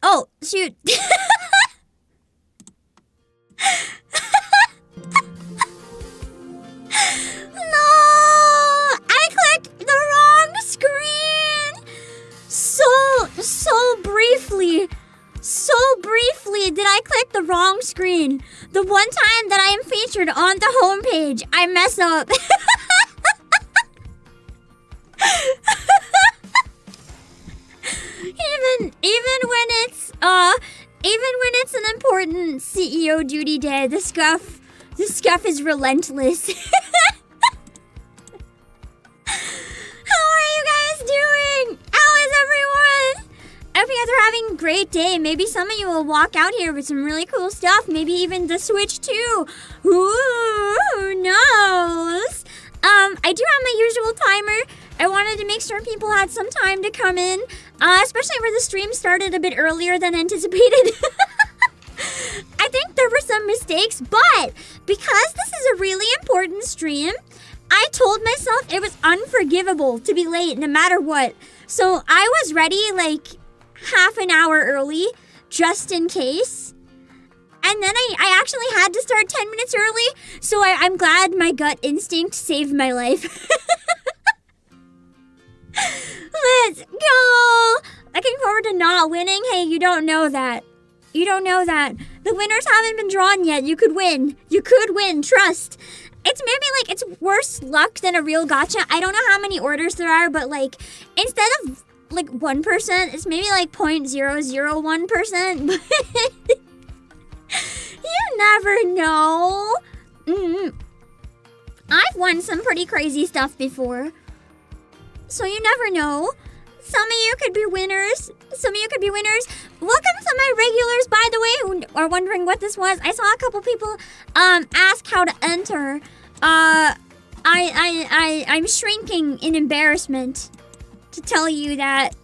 Oh, shoot. No! I clicked the wrong screen! So briefly. So briefly did I click the wrong screen. The one time that I am featured on the homepage, I mess up. Even when it's an important CEO duty day, the scuff is relentless. How are you guys doing? How is everyone? I hope you guys are having a great day. Maybe some of you will walk out here with some really cool stuff. Maybe even the Switch too. Who knows? I do have my usual timer. I wanted to make sure people had some time to come in, especially where the stream started a bit earlier than anticipated. I think there were some mistakes, but because this is a really important stream, I told myself it was unforgivable to be late no matter what. So I was ready like half an hour early, just in case. And then I actually had to start 10 minutes early, so I'm glad my gut instinct saved my life. Let's go! Looking forward to not winning? Hey, you don't know that. You don't know that. The winners haven't been drawn yet. You could win. You could win. Trust. It's maybe like it's worse luck than a real gacha. I don't know how many orders there are, but like instead of like 1%, it's maybe like 0.001%. You never know. I've won some pretty crazy stuff before. So you never know. Some of you could be winners. Some of you could be winners. Welcome to my regulars, by the way, who are wondering what this was. I saw a couple people ask how to enter. I'm shrinking in embarrassment to tell you that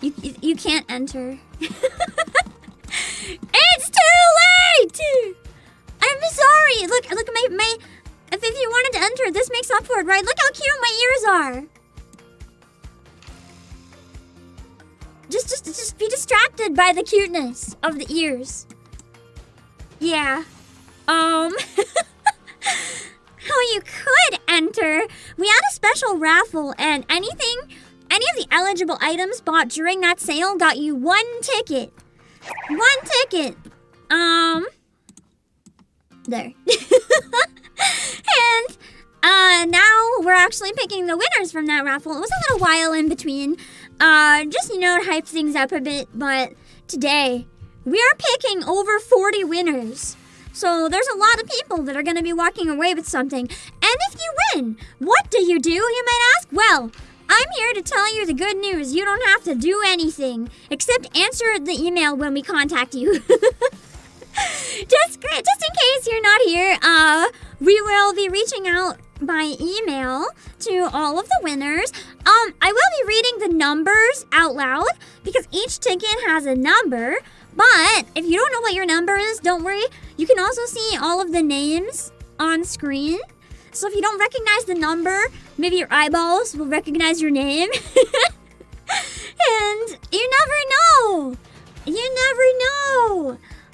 you can't enter. It's too late. I'm sorry. Look my if you wanted to enter, this makes up for it, right? Look how cute my ears are. Just be distracted by the cuteness of the ears. Yeah. How you could enter. We had a special raffle, and any of the eligible items bought during that sale got you one ticket. One ticket. There. And now we're actually picking the winners from that raffle. It was a little while in between. Just, to hype things up a bit. But today, we are picking over 40 winners. So there's a lot of people that are going to be walking away with something. And if you win, what do? You might ask? Well, I'm here to tell you the good news. You don't have to do anything except answer the email when we contact you. Just in case you're not here, we will be reaching out by email to all of the winners. I will be reading the numbers out loud because each ticket has a number. But if you don't know what your number is, don't worry. You can also see all of the names on screen. So if you don't recognize the number, maybe your eyeballs will recognize your name. And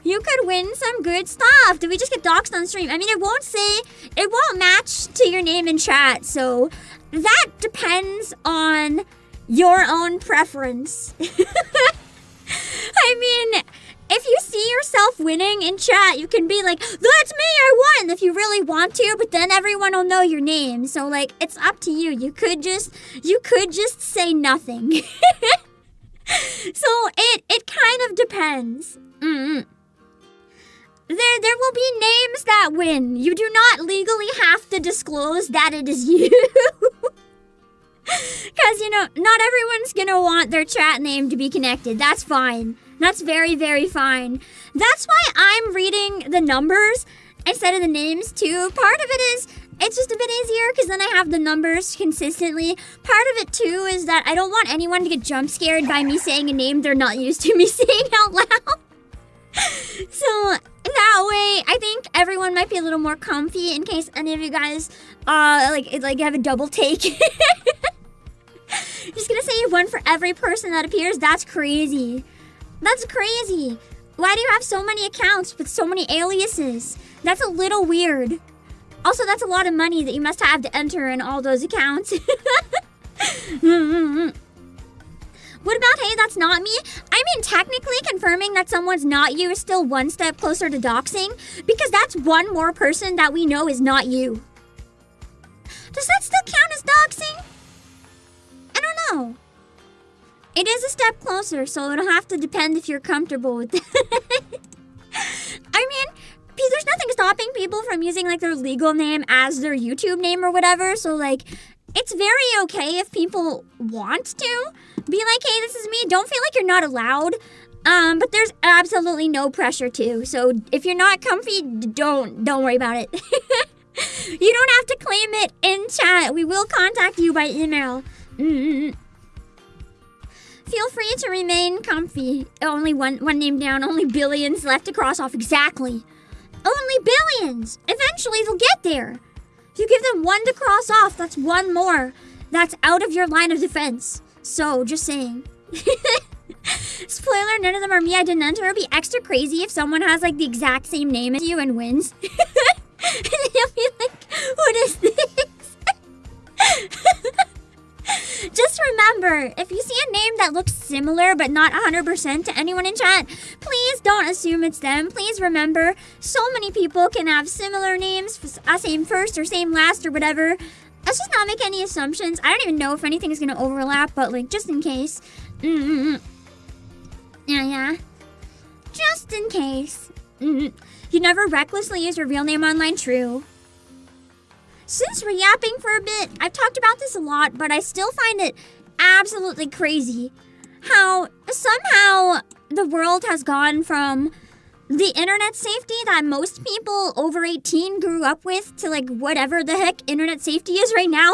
you could win some good stuff. Did we just get doxxed on stream? I mean, it won't match to your name in chat, so that depends on your own preference. I mean, if you see yourself winning in chat, you can be like, that's me, I won, if you really want to, but then everyone will know your name. So, like, it's up to you. You could just say nothing. So, it kind of depends. There will be names that win. You do not legally have to disclose that it is you. Because, you know, not everyone's gonna want their chat name to be connected. That's fine. That's very, very fine. That's why I'm reading the numbers instead of the names, too. Part of it is, it's just a bit easier because then I have the numbers consistently. Part of it, too, is that I don't want anyone to get jump scared by me saying a name they're not used to me saying out loud. So, that way, I think everyone might be a little more comfy in case any of you guys, like have a double take. Just gonna say one for every person that appears. That's crazy. That's crazy. Why do you have so many accounts with so many aliases? That's a little weird. Also, that's a lot of money that you must have to enter in all those accounts. What about, hey, that's not me? I mean, technically confirming that someone's not you is still one step closer to doxing, because that's one more person that we know is not you. Does that still count as doxing? I don't know. It is a step closer, so it'll have to depend if you're comfortable with it. I mean, there's nothing stopping people from using, like, their legal name as their YouTube name or whatever, so, like, it's very okay if people want to be like, hey, this is me. Don't feel like you're not allowed, but there's absolutely no pressure to, so if you're not comfy, don't worry about it. You don't have to claim it in chat. We will contact you by email. Feel free to remain comfy. Only one name down, only billions left to cross off. Exactly. Only billions! Eventually they'll get there. If you give them one to cross off, that's one more. That's out of your line of defense. So, just saying. Spoiler, none of them are me. I didn't enter. It'd be extra crazy if someone has, like, the exact same name as you and wins. And you'll be like, what is this? Just remember, if you see a name that looks similar but not 100% to anyone in chat, please don't assume it's them. Please remember, so many people can have similar names, same first or same last or whatever. Let's just not make any assumptions. I don't even know if anything is going to overlap, but, like, just in case. Yeah. Just in case. You never recklessly use your real name online, true. Since re-yapping for a bit, I've talked about this a lot, but I still find it absolutely crazy how somehow the world has gone from the internet safety that most people over 18 grew up with to, like, whatever the heck internet safety is right now.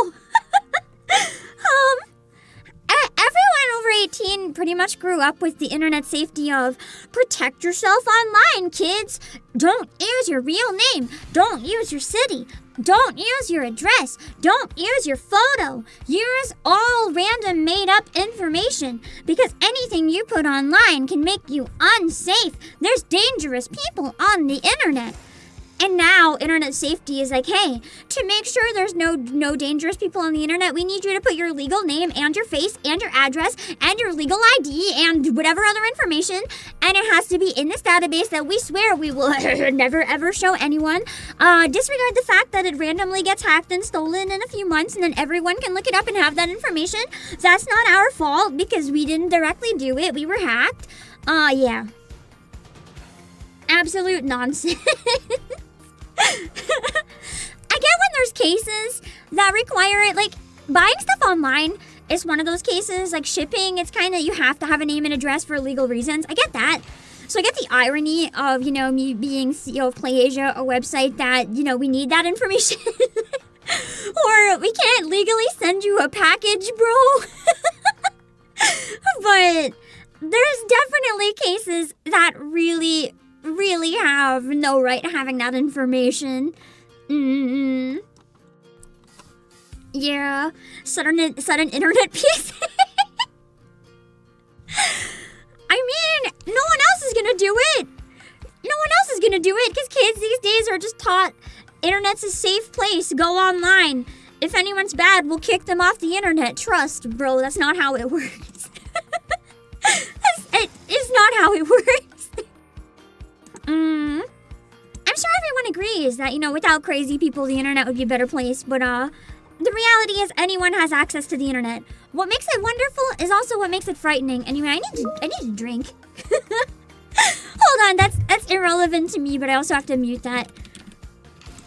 Everyone over 18 pretty much grew up with the internet safety of protect yourself online, kids. Don't use your real name. Don't use your city. Don't use your address. Don't use your photo. Use all random made-up information because anything you put online can make you unsafe. There's dangerous people on the internet. And now internet safety is like, hey, to make sure there's no dangerous people on the internet, we need you to put your legal name and your face and your address and your legal ID and whatever other information, and it has to be in this database that we swear we will never ever show anyone. Disregard the fact that it randomly gets hacked and stolen in a few months and then everyone can look it up and have that information. That's not our fault because we didn't directly do it. We were hacked. Yeah. Absolute nonsense. I get when there's cases that require it, like, buying stuff online is one of those cases, like shipping, it's kind of, you have to have a name and address for legal reasons. I get that. So I get the irony of, you know, me being CEO of PlayAsia, a website that, you know, we need that information. Or we can't legally send you a package, bro. But there's definitely cases that really have no right having that information. Yeah, sudden internet PC. I mean, no one else is gonna do it. No gonna do it because kids these days are just taught internet's a safe place. Go online. If anyone's bad, we'll kick them off the internet. Trust, bro. That's not how it works. It is not how it works. I'm sure everyone agrees that, you know, without crazy people, the internet would be a better place. But the reality is anyone has access to the internet. What makes it wonderful is also what makes it frightening. Anyway, I need to drink. Hold on, that's irrelevant to me, but I also have to mute that.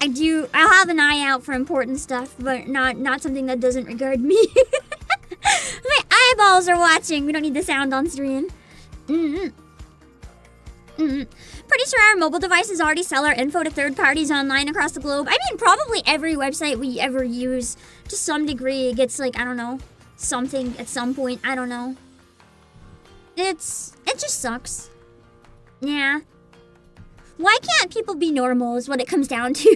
I'll have an eye out for important stuff, but not something that doesn't regard me. My eyeballs are watching. We don't need the sound on stream. Pretty sure our mobile devices already sell our info to third parties online across the globe. I mean, probably every website we ever use, to some degree, gets like, I don't know, something at some point. I don't know. It just sucks. Yeah. Why can't people be normal is what it comes down to.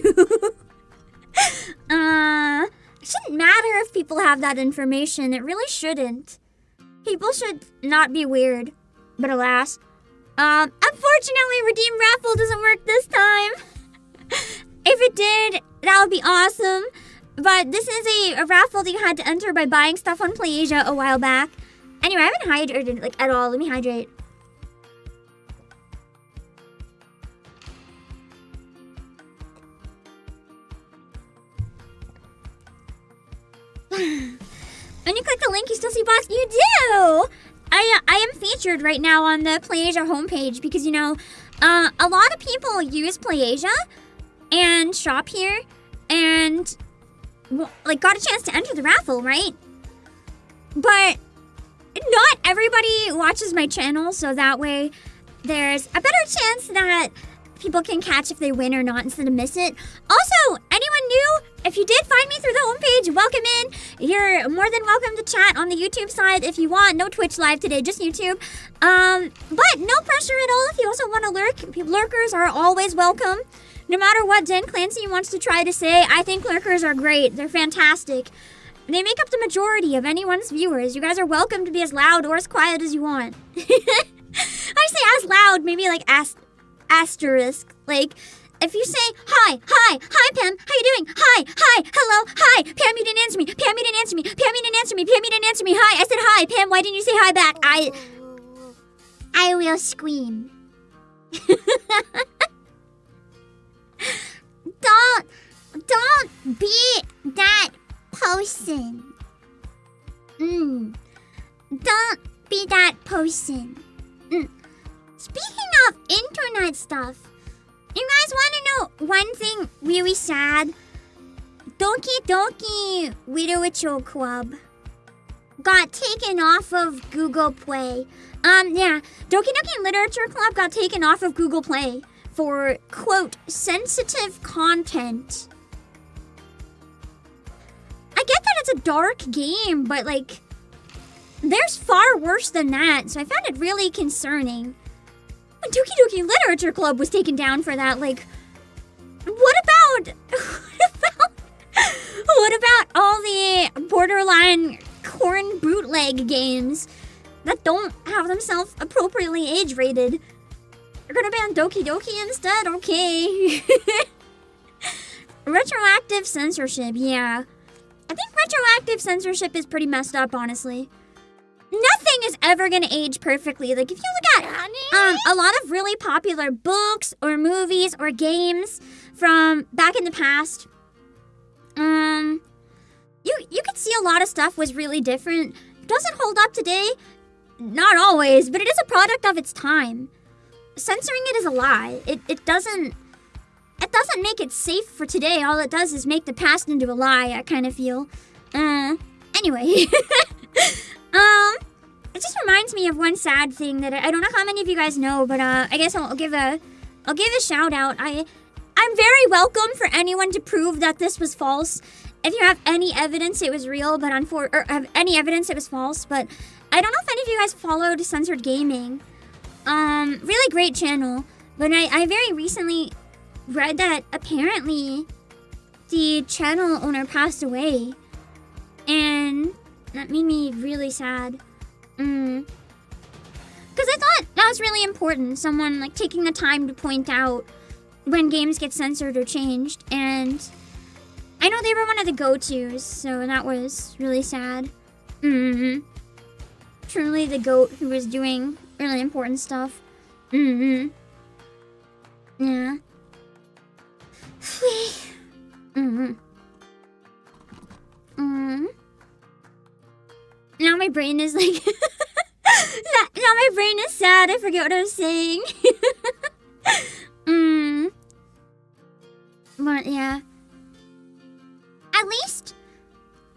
It shouldn't matter if people have that information. It really shouldn't. People should not be weird. But alas. Unfortunately, Redeem Raffle doesn't work this time. If it did, that would be awesome. But this is a raffle that you had to enter by buying stuff on PlayAsia a while back. Anyway, I haven't hydrated like at all. Let me hydrate. When you click the link, you still see box. You do! I am featured right now on the PlayAsia homepage because, you know, a lot of people use PlayAsia and shop here and, like, got a chance to enter the raffle, right? But not everybody watches my channel, so that way there's a better chance that people can catch if they win or not instead of miss it. Also, anyone new, if you did find me through the homepage, welcome in. You're more than welcome to chat on the YouTube side if you want. No Twitch live today, just YouTube. But no pressure at all if you also want to lurk. Lurkers are always welcome. No matter what Dan Clancy wants to try to say, I think lurkers are great. They're fantastic. They make up the majority of anyone's viewers. You guys are welcome to be as loud or as quiet as you want. I say as loud, maybe like asterisk. Like, if you say, hi, Pam, how you doing? Hi, hello, hi, Pam, you didn't answer me, Pam, you didn't answer me, Pam, you didn't answer me, Pam, you didn't answer me, hi, I said hi, Pam, why didn't you say hi back? I will scream. Don't be that person. Don't be that person. Speaking of internet stuff, you guys want to know one thing really sad? Doki Doki Literature Club got taken off of Google Play. Yeah, Doki Doki Literature Club got taken off of Google Play for, quote, sensitive content. I get that it's a dark game, but, like, there's far worse than that, so I found it really concerning. When Doki Doki Literature Club was taken down for that, like, what about all the borderline corn bootleg games that don't have themselves appropriately age-rated? You're gonna ban Doki Doki instead? Okay. Retroactive censorship, yeah. I think retroactive censorship is pretty messed up, honestly. Nothing is ever gonna age perfectly. Like, if you look at a lot of really popular books or movies or games from back in the past, you could see a lot of stuff was really different. Doesn't hold up today, not always, but it is a product of its time. Censoring it is a lie. It doesn't make it safe for today. All it does is make the past into a lie, I kind of feel. Anyway. It just reminds me of one sad thing that I don't know how many of you guys know, but I guess I'll give a shout out. I'm very welcome for anyone to prove that this was false. If you have any evidence it was real, but have any evidence it was false, but I don't know if any of you guys followed Censored Gaming. Really great channel, but I very recently read that apparently the channel owner passed away, and that made me really sad. Because I thought that was really important. Someone, like, taking the time to point out when games get censored or changed, and I know they were one of the go-tos, so that was really sad. Truly the GOAT who was doing really important stuff. Yeah. Now my brain is like... now my brain is sad. I forget what I was saying. But yeah. At least,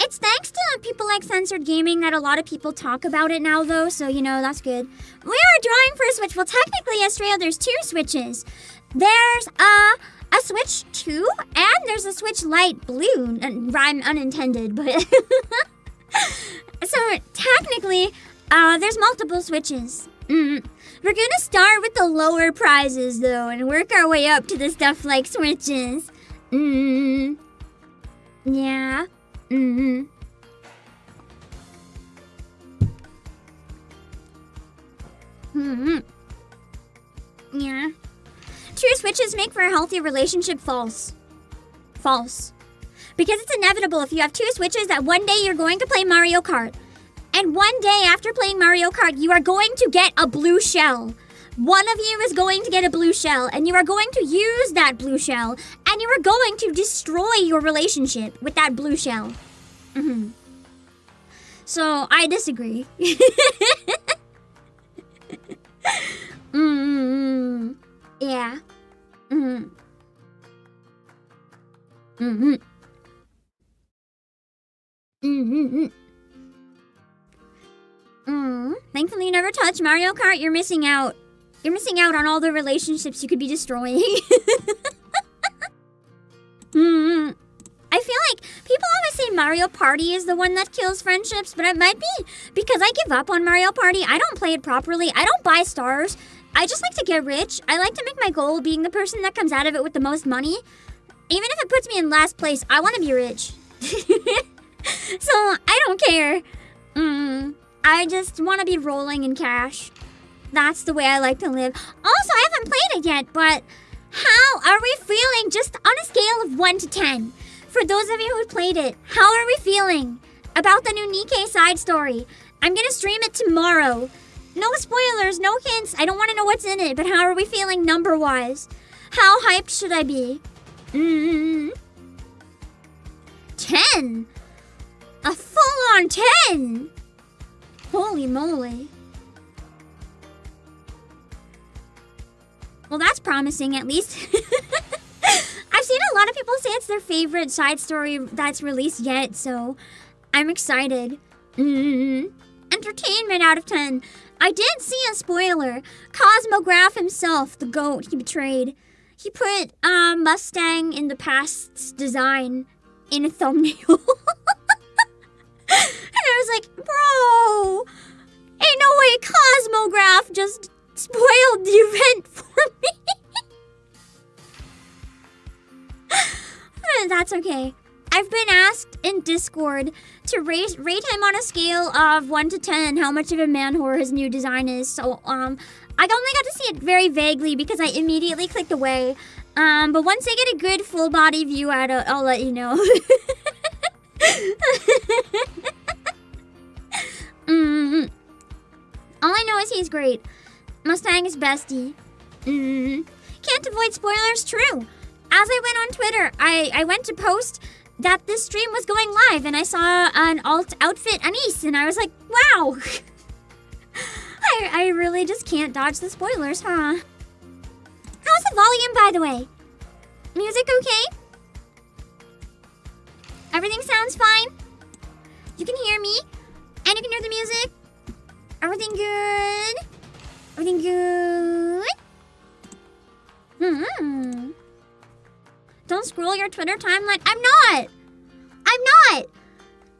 it's thanks to people like Censored Gaming that a lot of people talk about it now, though, so, you know, that's good. We are drawing for a Switch. Well, technically, Estrella, there's 2 Switches. There's a Switch 2, and there's a Switch Lite Blue. Rhyme unintended, but... So, technically, there's multiple Switches. We're gonna start with the lower prizes, though, and work our way up to the stuff like Switches. Yeah. Yeah. 2 Switches make for a healthy relationship. False. False. Because it's inevitable if you have 2 Switches that one day you're going to play Mario Kart. And one day after playing Mario Kart, you are going to get a blue shell. One of you is going to get a blue shell, and you are going to use that blue shell, and you are going to destroy your relationship with that blue shell. So, I disagree. Yeah. Thankfully, you never touch Mario Kart. You're missing out. You're missing out on all the relationships you could be destroying. I feel like people always say Mario Party is the one that kills friendships, but it might be because I give up on Mario Party. I don't play it properly. I don't buy stars. I just like to get rich. I like to make my goal being the person that comes out of it with the most money. Even if it puts me in last place, I want to be rich. So, I don't care. I just want to be rolling in cash. That's the way I like to live. Also, I haven't played it yet, but how are we feeling just on a scale of 1 to 10? For those of you who played it, how are we feeling about the new Nikkei side story? I'm going to stream it tomorrow. No spoilers, no hints. I don't want to know what's in it, but how are we feeling number-wise? How hyped should I be? 10? A full-on 10? Holy moly. Well, that's promising, at least. I've seen a lot of people say it's their favorite side story that's released yet, so I'm excited. Entertainment out of 10. I did see a spoiler. Cosmograph himself, the GOAT, he betrayed. He put Mustang in the past's design in a thumbnail. And I was like, bro, ain't no way Cosmograph just spoiled the event for me. That's okay. I've been asked in Discord to rate him on a scale of 1 to 10 how much of a man whore his new design is. So, I only got to see it very vaguely because I immediately clicked away. But once I get a good full body view at it, I'll let you know. All I know is he's great. Mustang is bestie. Can't avoid spoilers, true. As I went on Twitter, I went to post that this stream was going live, and I saw an alt outfit Anise, and I was like, wow. I really just can't dodge the spoilers, huh? How's the volume, by the way? Music okay? Everything sounds fine? You can hear me? And you can hear the music? Everything good? Everything good? Don't scroll your Twitter timeline. I'm not.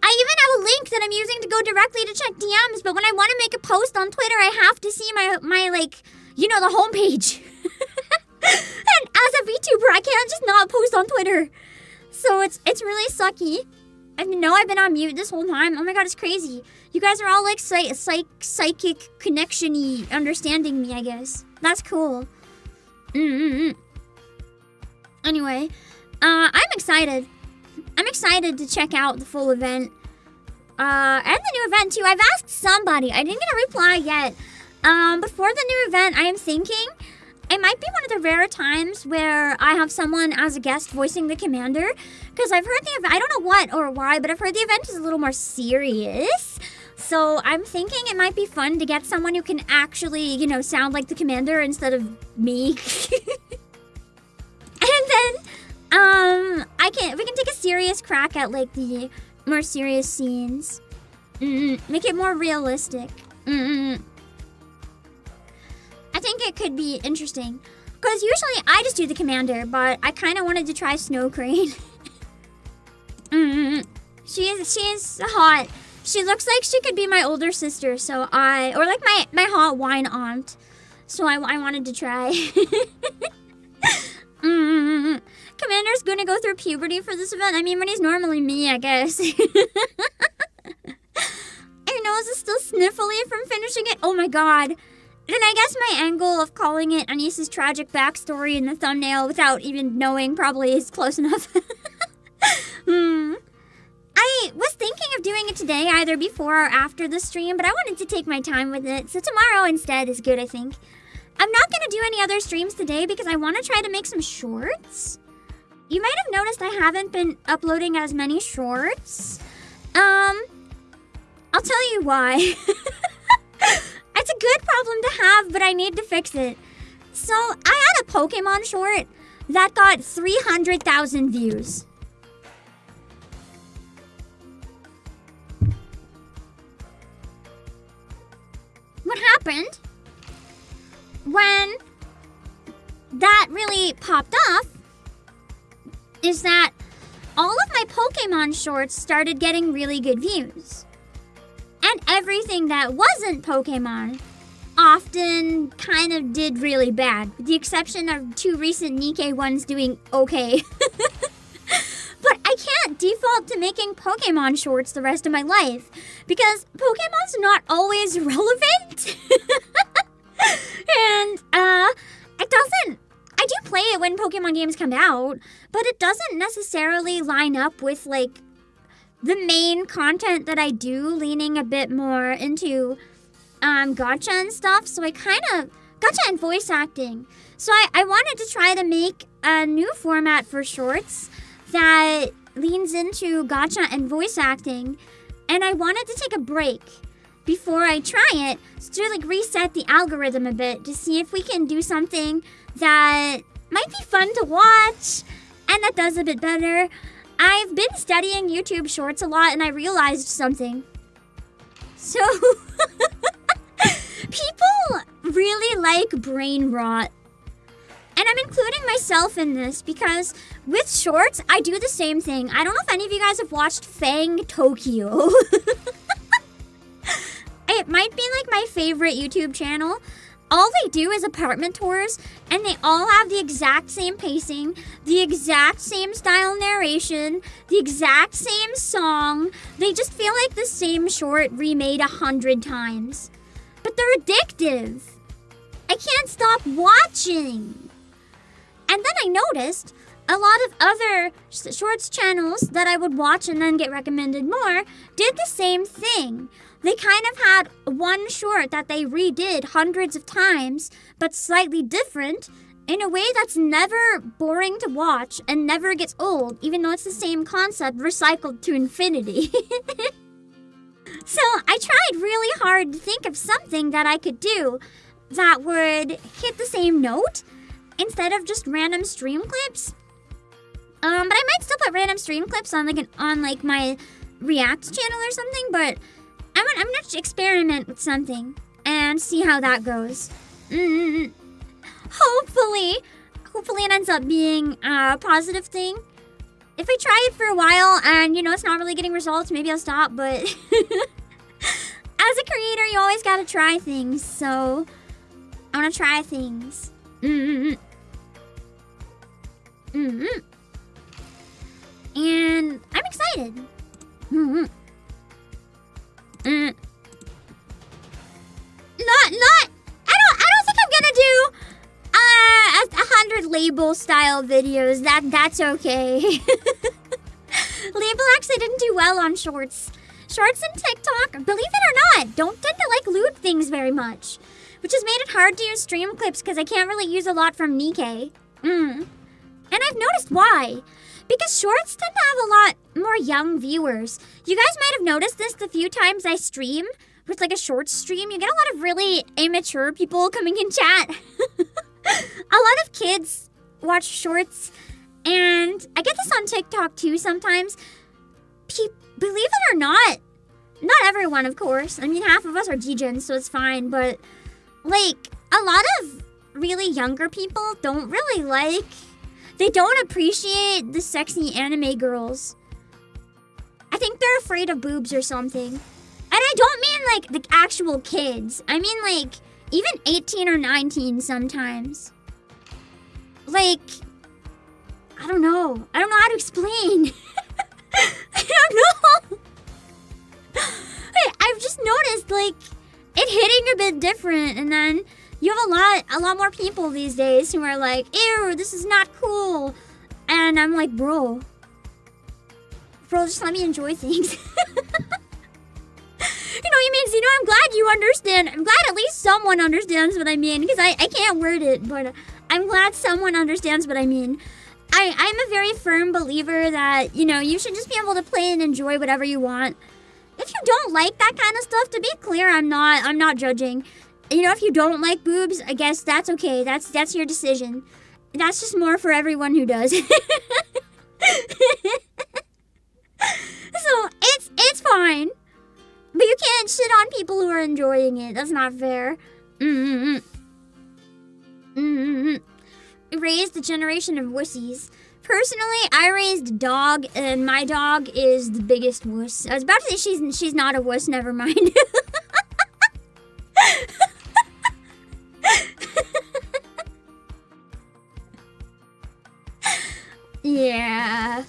I even have a link that I'm using to go directly to check DMs, but when I want to make a post on Twitter, I have to see my like, you know, the homepage. And as a VTuber, I can't just not post on Twitter. So it's really sucky. I know I've been on mute this whole time. Oh my god, it's crazy. You guys are all like psychic connection-y understanding me, I guess. That's cool. Anyway, I'm excited. I'm excited to check out the full event. And the new event too. I've asked somebody. I didn't get a reply yet. But for the new event, I am thinking it might be one of the rare times where I have someone as a guest voicing the commander. Because I've heard the event, I don't know what or why, but I've heard the event is a little more serious. So I'm thinking it might be fun to get someone who can actually, you know, sound like the commander instead of me. And then, we can take a serious crack at, like, the more serious scenes. Make it more realistic. I think it could be interesting. Because usually I just do the commander, but I kind of wanted to try Snow Crane. She is hot. She looks like she could be my older sister, or like my hot wine aunt. So I wanted to try. Commander's gonna go through puberty for this event. I mean, when he's normally me, I guess. Your nose is still sniffly from finishing it. Oh my god. Then I guess my angle of calling it Anis's tragic backstory in the thumbnail without even knowing probably is close enough. I was thinking of doing it today, either before or after the stream, but I wanted to take my time with it, so tomorrow instead is good, I think. I'm not going to do any other streams today because I want to try to make some shorts. You might have noticed I haven't been uploading as many shorts. I'll tell you why. It's a good problem to have, but I need to fix it. So, I had a Pokemon short that got 300,000 views. What happened when that really popped off is that all of my Pokemon shorts started getting really good views. And everything that wasn't Pokemon often kind of did really bad, with the exception of 2 recent Nikkei ones doing okay. But I can't default to making Pokemon shorts the rest of my life, because Pokemon's not always relevant. And, it doesn't... I do play it when Pokemon games come out, but it doesn't necessarily line up with, like, the main content that I do, leaning a bit more into, gacha and stuff, so I kind of... Gacha and voice acting. So I wanted to try to make a new format for shorts that leans into gacha and voice acting, and I wanted to take a break before I try it, to like reset the algorithm a bit to see if we can do something that might be fun to watch and that does a bit better. I've been studying YouTube Shorts a lot and I realized something. So, people really like brain rot. And I'm including myself in this because with shorts, I do the same thing. I don't know if any of you guys have watched Fang Tokyo. It might be like my favorite YouTube channel. All they do is apartment tours, and they all have the exact same pacing, the exact same style narration, the exact same song. They just feel like the same short remade 100 times. But they're addictive. I can't stop watching. And then I noticed a lot of other shorts channels that I would watch and then get recommended more did the same thing. They kind of had one short that they redid hundreds of times, but slightly different, in a way that's never boring to watch and never gets old, even though it's the same concept recycled to infinity. So I tried really hard to think of something that I could do that would hit the same note instead of just random stream clips. But I might still put random stream clips on like my React channel or something, but I'm gonna experiment with something and see how that goes. Hopefully it ends up being a positive thing. If I try it for a while and, it's not really getting results, maybe I'll stop, but as a creator, you always gotta try things, so I wanna try things. And I'm excited. I don't think I'm gonna do 100 label style videos. That's okay. Label actually didn't do well on shorts. Shorts and TikTok, believe it or not, don't tend to like loot things very much, which has made it hard to use stream clips because I can't really use a lot from Nikkei. And I've noticed why. Because shorts tend to have a lot more young viewers. You guys might have noticed this the few times I stream with like a short stream. You get a lot of really immature people coming in chat. A lot of kids watch shorts, and I get this on TikTok too sometimes. Believe it or not everyone, of course. I mean, half of us are degens, so it's fine, but like a lot of really younger people don't appreciate the sexy anime girls. I think they're afraid of boobs or something. And I don't mean like the actual kids. I mean like even 18 or 19 sometimes. Like, I don't know how to explain. I don't know. Hey, I've just noticed like it hitting a bit different, and then you have a lot more people these days who are like, ew, this is not cool. And I'm like, bro, just let me enjoy things. I'm glad you understand. I'm glad at least someone understands what I mean, because I can't word it, but I'm glad someone understands what I mean. I'm a very firm believer that, you should just be able to play and enjoy whatever you want. If you don't like that kind of stuff, to be clear, I'm not judging. If you don't like boobs, I guess that's okay. That's your decision. That's just more for everyone who does. So it's fine. But you can't shit on people who are enjoying it. That's not fair. Raised a generation of wussies. Personally, I raised a dog, and my dog is the biggest wuss. I was about to say she's not a wuss, never mind. Yeah.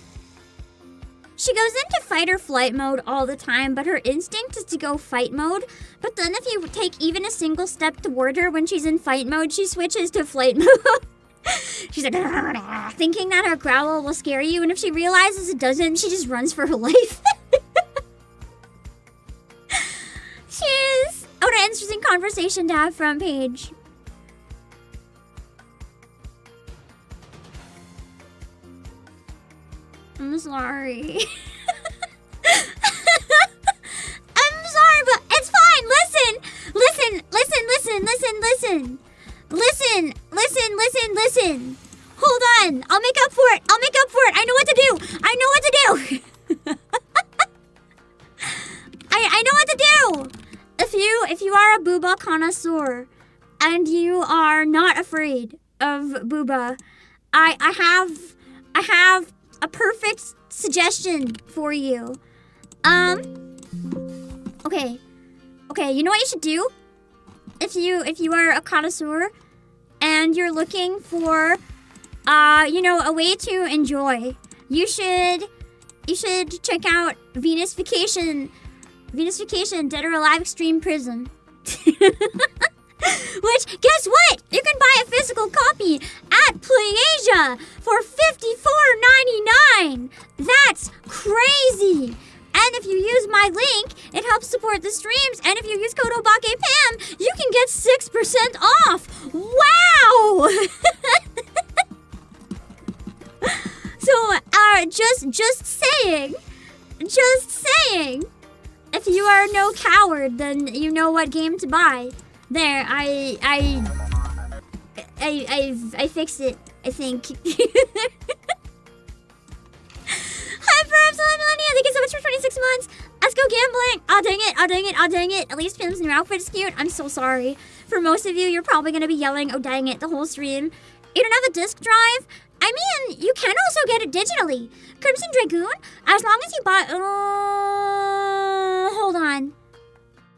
She goes into fight or flight mode all the time, but her instinct is to go fight mode. But then if you take even a single step toward her when she's in fight mode, she switches to flight mode. She's like, thinking that her growl will scare you, and if she realizes it doesn't, she just runs for her life. Cheers! What an interesting conversation to have front page. I'm sorry. I'm sorry, but it's fine. Listen. Hold on. I'll make up for it. I know what to do. I know what to do. If you are a booba connoisseur and you are not afraid of booba, I have a perfect suggestion for you. Okay, you know what you should do? If you are a connoisseur and you're looking for a way to enjoy, you should check out Venusfication, Dead or Alive Extreme Prism. Which, guess what? You can buy a physical copy at PlayAsia for $54.99. That's crazy. And if you use my link, it helps support the streams. And if you use code Obake PAM, you can get 6% off. Wow! So, just saying. If you are no coward, then you know what game to buy. There, I fixed it, I think. Hi, Perhaps Millennia, thank you so much for 26 months. Let's go gambling. Oh, dang it. At least Pim's new outfit is cute. I'm so sorry. For most of you, you're probably going to be yelling, oh, dang it, the whole stream. You don't have a disk drive? I mean, you can also get it digitally. Crimson Dragoon, as long as you buy... hold on.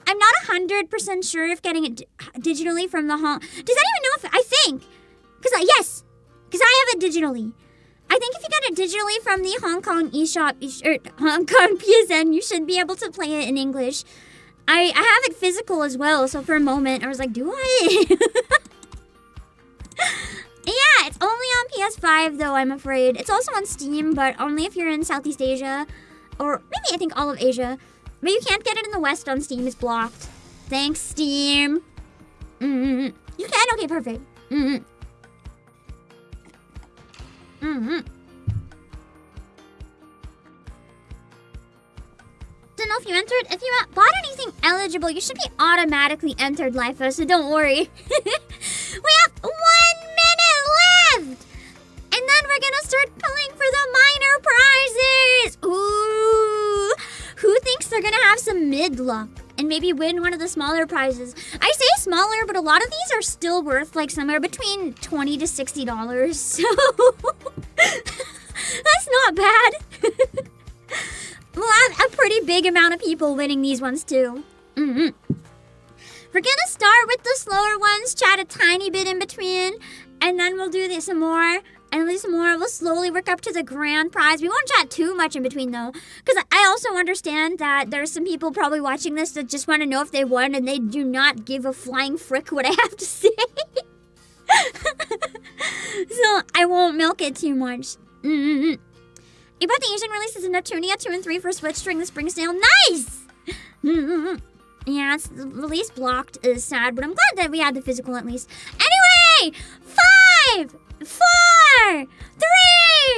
I'm not 100% sure if getting it digitally from the Hong... Does that even know if... I think. Yes. Because I have it digitally. I think if you get it digitally from the Hong Kong eShop, Hong Kong PSN, you should be able to play it in English. I have it physical as well, so for a moment I was like, do I? Yeah, only on PS5 though, I'm afraid. It's also on Steam, but only if you're in Southeast Asia. Or maybe I think all of Asia. But you can't get it in the West on Steam. It's blocked. Thanks, Steam. You can? Okay, perfect. Don't know if you entered. If you bought anything eligible, you should be automatically entered, LIFO, so don't worry. We have 1 minute left! And then we're gonna start pulling for the minor prizes! Ooh! Who thinks they're gonna have some mid-luck and maybe win one of the smaller prizes? I say smaller, but a lot of these are still worth like somewhere between $20 to $60, so... That's not bad. We'll have a pretty big amount of people winning these ones too. We're gonna start with the slower ones, chat a tiny bit in between, and then we'll do this some more, and do some more. We'll slowly work up to the grand prize. We won't chat too much in between though, because I also understand that there's some people probably watching this that just want to know if they won, and they do not give a flying frick what I have to say. So I won't milk it too much. About the Asian releases in Neptunia 2 and 3 for Switch during the spring sale. Nice! Yeah, it's release blocked is sad, but I'm glad that we had the physical at least. Anyway! 5, 4,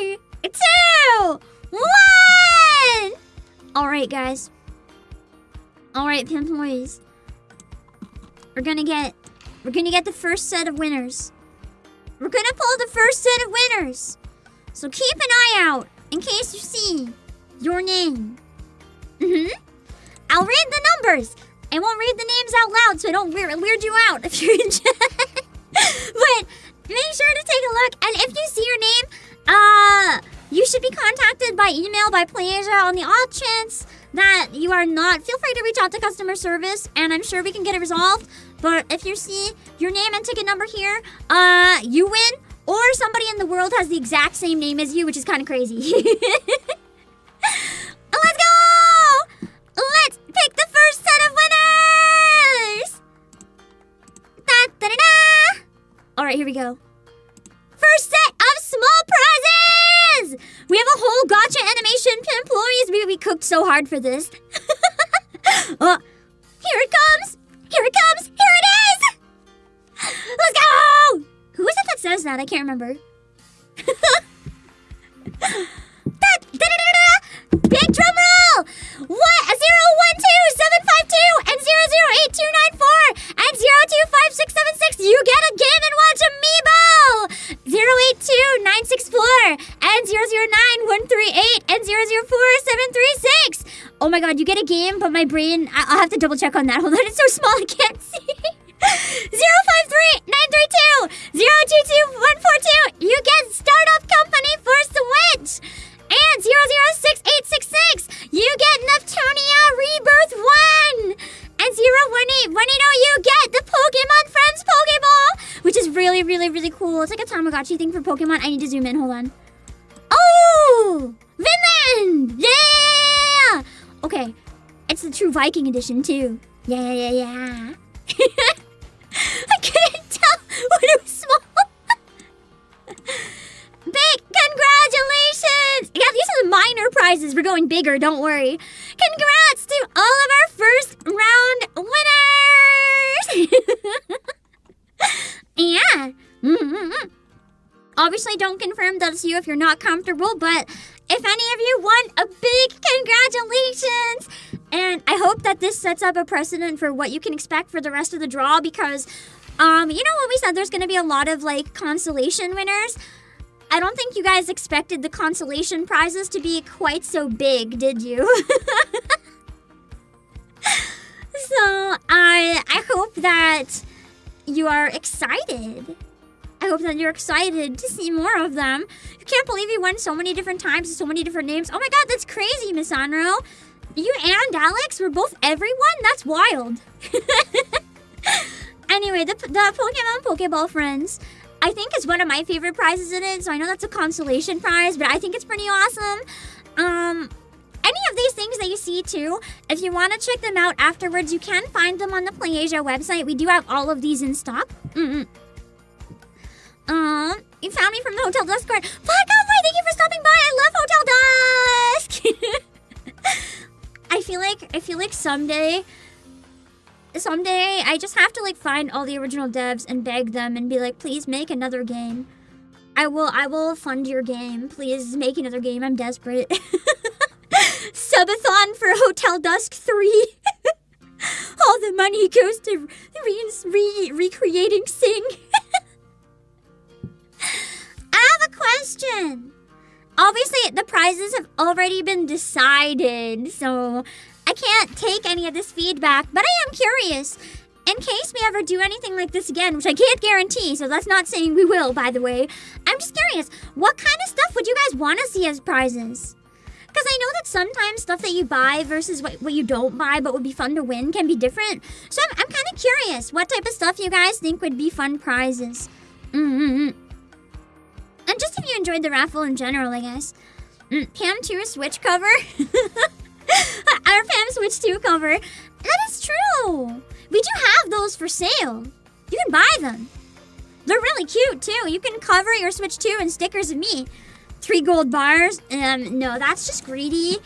3, 2, 1! Alright, guys. Alright, employees. We're gonna get the first set of winners. We're gonna pull the first set of winners. So keep an eye out in case you see your name. I'll read the numbers. I won't read the names out loud so I don't weird you out if you're in chat. But make sure to take a look. And if you see your name, you should be contacted by email by PlayAsia. On the odd chance that you are not, feel free to reach out to customer service and I'm sure we can get it resolved. But if you see your name and ticket number here, you win. Or somebody in the world has the exact same name as you, which is kind of crazy. Let's go! Let's pick the first set of winners! Da-da-da-da! Alright, here we go. First set of small prizes! We have a whole Gacha animation employees. We cooked so hard for this. Here it comes! Here it comes! Here it is! Let's go! Who is it that says that? I can't remember. Big drum roll! 012752 and 008294 and 025676. You get a Game & Watch amiibo! 082964 and 009138 and 004736. Oh my god, you get a game, but my brain, I'll have to double check on that. Hold on, it's so small I can't see. 053932 022142. You get Startup Company for Switch. And 006866. You get Neptunia Rebirth 1. And 018180. You get the Pokemon Friends Pokeball, which is really, really, really cool. It's like a Tamagotchi thing for Pokemon. I need to zoom in. Hold on. Oh! Vinland! Yeah! Okay. It's the true Viking edition, too. Yeah. I couldn't tell when it was small. Big congratulations! Yeah, these are the minor prizes. We're going bigger, don't worry. Congrats to all of our first round winners! Yeah. Obviously, don't confirm that's you if you're not comfortable, but if any of you won, a big congratulations! And I hope that this sets up a precedent for what you can expect for the rest of the draw because, you know when we said there's going to be a lot of, like, consolation winners? I don't think you guys expected the consolation prizes to be quite so big, did you? So, I hope that you are excited. I hope that you're excited to see more of them. You can't believe you won so many different times, so many different names. Oh my god, that's crazy, Miss Anro. You and Alex were both everyone? That's wild. Anyway, the Pokemon Pokeball Friends, I think is one of my favorite prizes in it. So I know that's a consolation prize, but I think it's pretty awesome. Any of these things that you see too, if you want to check them out afterwards, you can find them on the PlayAsia website. We do have all of these in stock. You found me from the Hotel Dusk card. Black Overlay, thank you for stopping by. I love Hotel Dusk. I feel like someday I just have to like find all the original devs and beg them and be like, please make another game. I will fund your game. Please make another game. I'm desperate. Subathon for Hotel Dusk 3. All the money goes to recreating Sing. I have a question. Obviously, the prizes have already been decided, so I can't take any of this feedback, but I am curious. In case we ever do anything like this again, which I can't guarantee, so that's not saying we will, by the way. I'm just curious, what kind of stuff would you guys want to see as prizes? Because I know that sometimes stuff that you buy versus what you don't buy but would be fun to win can be different. So I'm kind of curious what type of stuff you guys think would be fun prizes. And just if you enjoyed the raffle in general, I guess. Pam 2 Switch cover. Our Pam Switch 2 cover. That is true. We do have those for sale. You can buy them. They're really cute too. You can cover your Switch 2 in stickers of me. 3 gold bars. No, that's just greedy.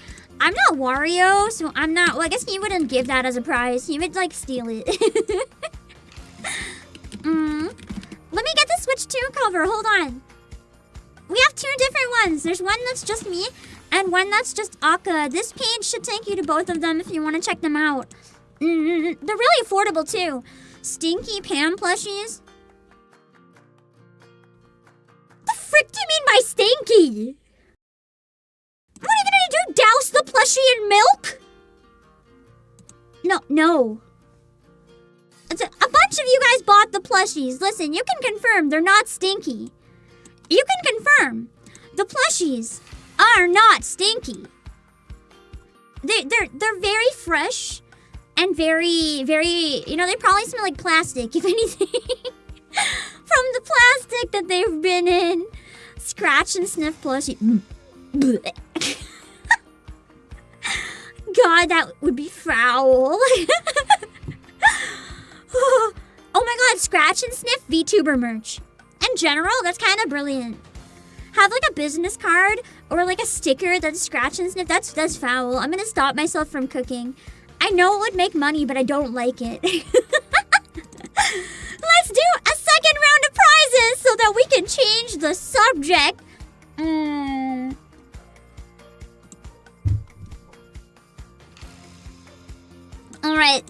I'm not Wario, so I'm not. Well, I guess he wouldn't give that as a prize. He would like steal it. Let me get the Switch 2 cover. Hold on. We have 2 different ones. There's one that's just me and one that's just Akka. This page should take you to both of them if you want to check them out. They're really affordable too. Stinky Pam plushies. The frick do you mean by stinky? What are you gonna do? Douse the plushie in milk? No. A bunch of you guys bought the plushies. Listen, you can confirm they're not stinky. You can confirm the plushies are not stinky. They're very fresh and very, you know, they probably smell like plastic, if anything. From the plastic that they've been in. Scratch and sniff plushie. God, that would be foul. Oh my god, scratch and sniff VTuber merch. In general, that's kind of brilliant. Have like a business card or like a sticker that's scratch and sniff. That's foul. I'm gonna stop myself from cooking. I know it would make money, but I don't like it. Let's do a second round of prizes so that we can change the subject. All right.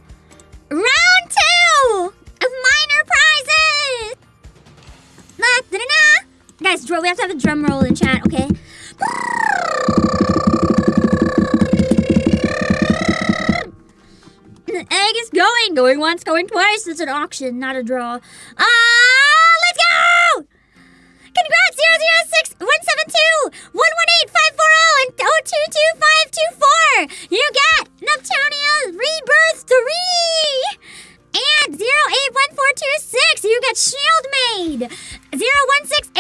Round 2 of minor prizes. Guys, we have to have a drum roll in chat, okay? The egg is going once, going twice. It's an auction, not a draw. Let's go! Congrats, 006 172 118 540 and 022524. You get Neptunia Rebirth 3. And 081426, you get Shield Maid. 016802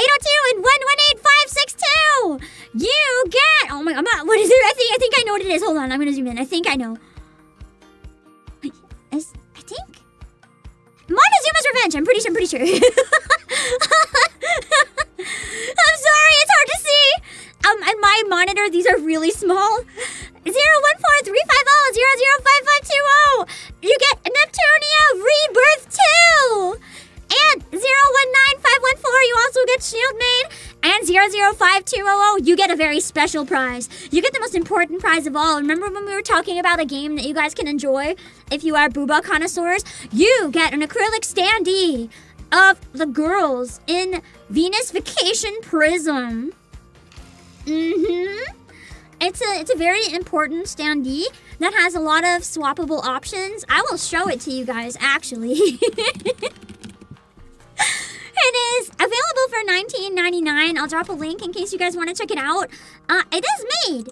and 118562. You get, oh my god, what is it? I think I know what it is. Hold on, I'm gonna zoom in. I think I know. I think Montezuma's Revenge. I'm pretty sure. I'm sorry, it's hard to see. On my monitor, these are really small. 014350005520. You get Neptunia Rebirth 2. And 019514, you also get Shield Maid. And 005200, you get a very special prize. You get the most important prize of all. Remember when we were talking about a game that you guys can enjoy if you are booba connoisseurs? You get an acrylic standee of the girls in Venus Vacation Prism. It's a very important standee that has a lot of swappable options. I will show it to you guys, actually. It is available for $19.99. I'll drop a link in case you guys want to check it out. It is made.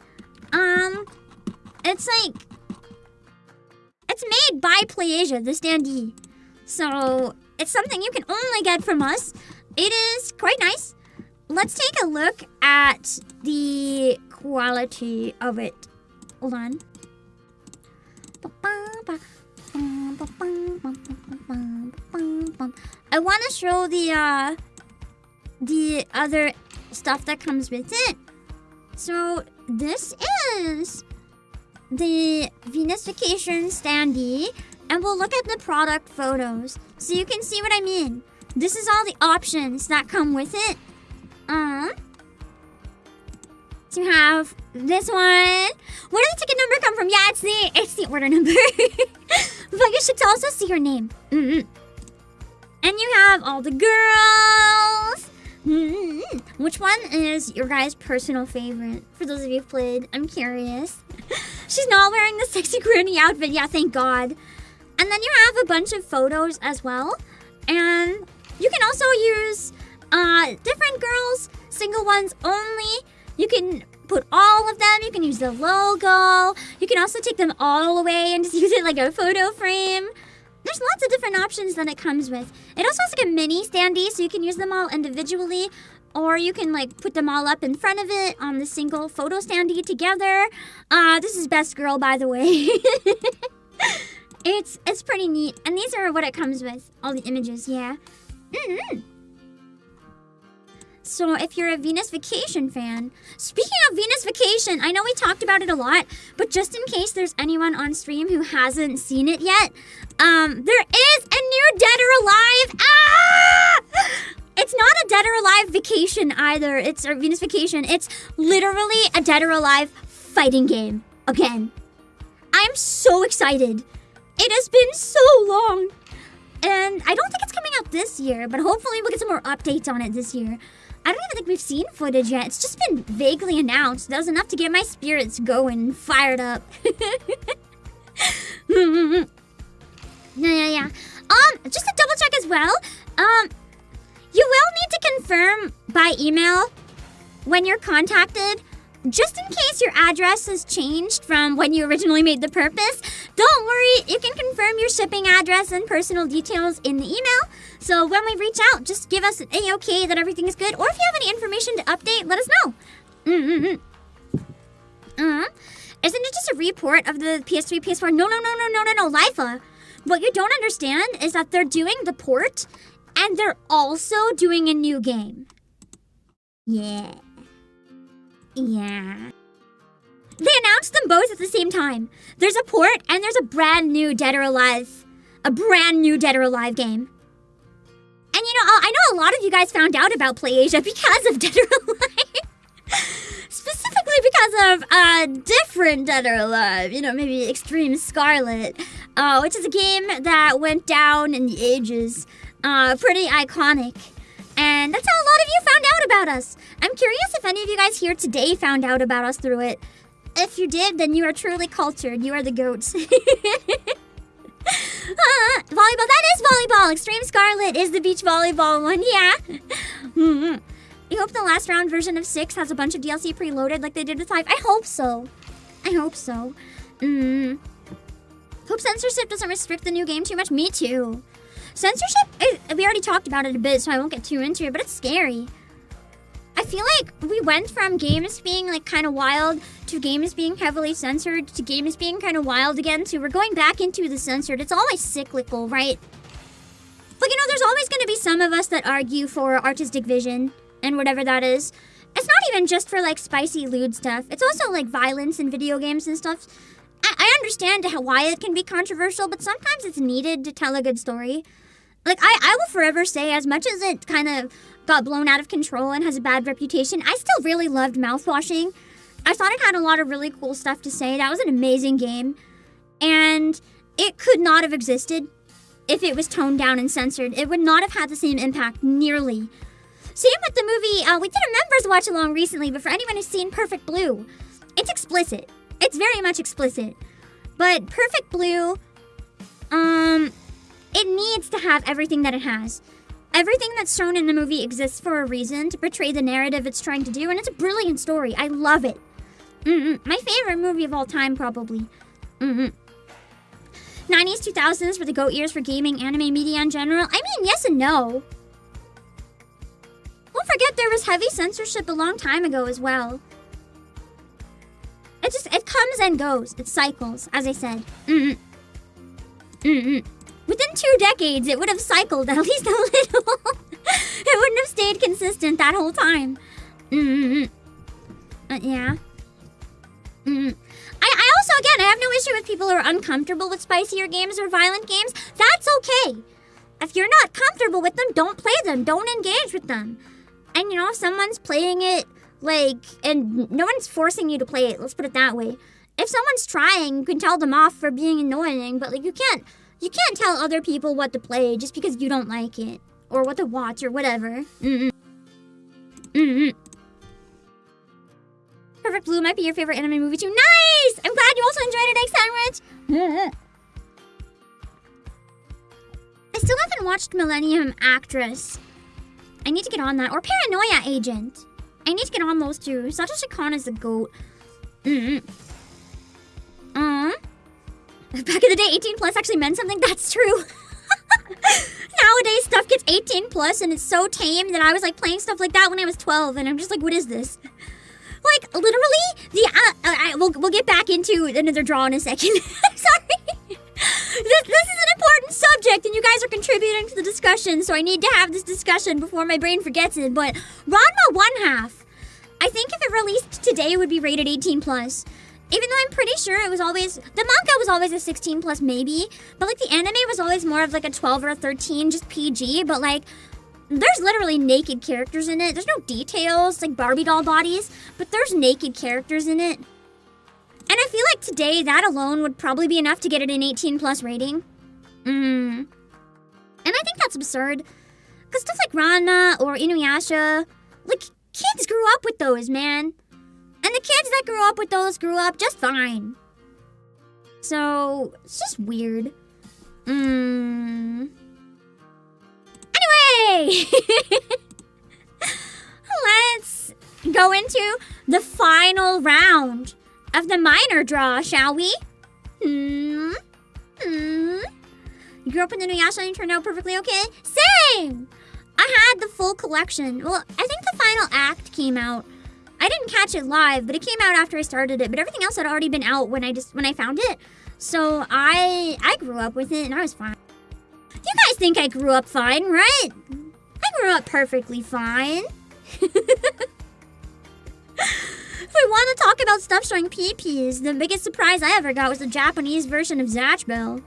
It's made by Playasia, the standee. So it's something you can only get from us. It is quite nice. Let's take a look at the quality of it. Hold on. I want to show the the other stuff that comes with it. So this is the Venus Vacation standee, and we'll look at the product photos so you can see what I mean. This is all the options that come with it. So you have this one. Where did the ticket number come from? Yeah, it's the order number. But you should also see your name. And you have all the girls. Which one is your guys' personal favorite? For those of you who've played, I'm curious. She's not wearing the sexy granny outfit. Yeah, thank God. And then you have a bunch of photos as well. And you can also use different girls, single ones only. You can put all of them. You can use the logo. You can also take them all away and just use it like a photo frame. There's lots of different options that it comes with. It also has like a mini standee, so you can use them all individually, or you can like put them all up in front of it on the single photo standee together. This is Best Girl, by the way. It's pretty neat, and these are what it comes with. All the images, yeah. So if you're a Venus Vacation fan, speaking of Venus Vacation, I know we talked about it a lot, but just in case there's anyone on stream who hasn't seen it yet, there is a new Dead or Alive. It's not a Dead or Alive vacation either. It's a Venus Vacation. It's literally a Dead or Alive fighting game. Again. I'm so excited. It has been so long. And I don't think it's coming out this year, but hopefully we'll get some more updates on it this year. I don't even think we've seen footage yet. It's just been vaguely announced. That was enough to get my spirits going, fired up. Yeah. Just to double check as well, you will need to confirm by email when you're contacted, just in case your address has changed from when you originally made the purpose. Don't worry, you can confirm your shipping address and personal details in the email. So when we reach out, just give us an A-OK that everything is good. Or if you have any information to update, let us know. Isn't it just a report of the PS3, PS4? No, Lifa. What you don't understand is that they're doing the port, and they're also doing a new game. Yeah. They announced them both at the same time. There's a port and there's a brand new Dead or Alive. A brand new Dead or Alive game. And you know, I know a lot of you guys found out about PlayAsia because of Dead or Alive. Specifically because of a different Dead or Alive. You know, maybe Extreme Scarlet. Which is a game that went down in the ages. Pretty iconic. And that's how a lot of you found out about us. I'm curious if any of you guys here today found out about us through it. If you did, then you are truly cultured. You are the goats. Volleyball, that is volleyball. Extreme Scarlet is the beach volleyball one, yeah. You hope the last round version of 6 has a bunch of DLC preloaded like they did with 5. I hope so. Hope censorship doesn't restrict the new game too much. Me too. Censorship, we already talked about it a bit, so I won't get too into it, but it's scary. I feel like we went from games being like kind of wild to games being heavily censored to games being kind of wild again to we're going back into the censored. It's always cyclical, right? But you know, there's always going to be some of us that argue for artistic vision and whatever that is. It's not even just for like spicy lewd stuff. It's also like violence in video games and stuff. I understand why it can be controversial, but sometimes it's needed to tell a good story. Like, I will forever say, as much as it kind of got blown out of control and has a bad reputation, I still really loved Mouthwashing. I thought it had a lot of really cool stuff to say. That was an amazing game. And it could not have existed if it was toned down and censored. It would not have had the same impact, nearly. Same with the movie, we did a members watch along recently, but for anyone who's seen Perfect Blue, it's explicit. It's very much explicit. But Perfect Blue, it needs to have everything that it has. Everything that's shown in the movie exists for a reason, to portray the narrative it's trying to do, and it's a brilliant story. I love it. My favorite movie of all time, probably. 90s, 2000s were the GOAT years for gaming, anime, media in general. I mean, yes and no. Don't forget there was heavy censorship a long time ago as well. It comes and goes. It cycles, as I said. Within 2 decades, it would have cycled at least a little. It wouldn't have stayed stayed consistent that whole time. Yeah. I also, again, I have no issue with people who are uncomfortable with spicier games or violent games. That's okay. If you're not comfortable with them, don't play them. Don't engage with them. And, you know, if someone's playing it, like, and no one's forcing you to play it, let's put it that way. If someone's trying, you can tell them off for being annoying, but, like, you can't tell other people what to play just because you don't like it. Or what to watch, or whatever. Perfect Blue might be your favorite anime movie too. Nice! I'm glad you also enjoyed it, Egg Sandwich. I still haven't watched Millennium Actress. I need to get on that. Or Paranoia Agent. I need to get on those two. Satoshi Kon is the GOAT. Back in the day, 18 plus actually meant something. That's true. Nowadays, stuff gets 18 plus and it's so tame that I was like playing stuff like that when I was 12 and I'm just like, what is this? Like, literally, we'll get back into another draw in a second. Sorry. This is an important subject, and you guys are contributing to the discussion, so I need to have this discussion before my brain forgets it. But Ranma 1/2, I think if it released today, it would be rated 18 plus. Even though I'm pretty sure it was always, the manga was always a 16 plus maybe, but like the anime was always more of like a 12 or a 13, just PG, but like, there's literally naked characters in it. There's no details, like Barbie doll bodies, but there's naked characters in it. And I feel like today, that alone would probably be enough to get it an 18 plus rating. And I think that's absurd. Because stuff like Ranma or Inuyasha, like, kids grew up with those, man. And the kids that grew up with those grew up just fine. So, it's just weird. Anyway! Let's go into the final round of the minor draw, shall we? You grew up in Inuyasha and you turned out perfectly okay? Same! I had the full collection. Well, I think the final act came out. I didn't catch it live, but it came out after I started it. But everything else had already been out when I found it. So I grew up with it and I was fine. You guys think I grew up fine, right? I grew up perfectly fine. If we want to talk about stuff showing pee-pees, the biggest surprise I ever got was the Japanese version of Zatch Bell.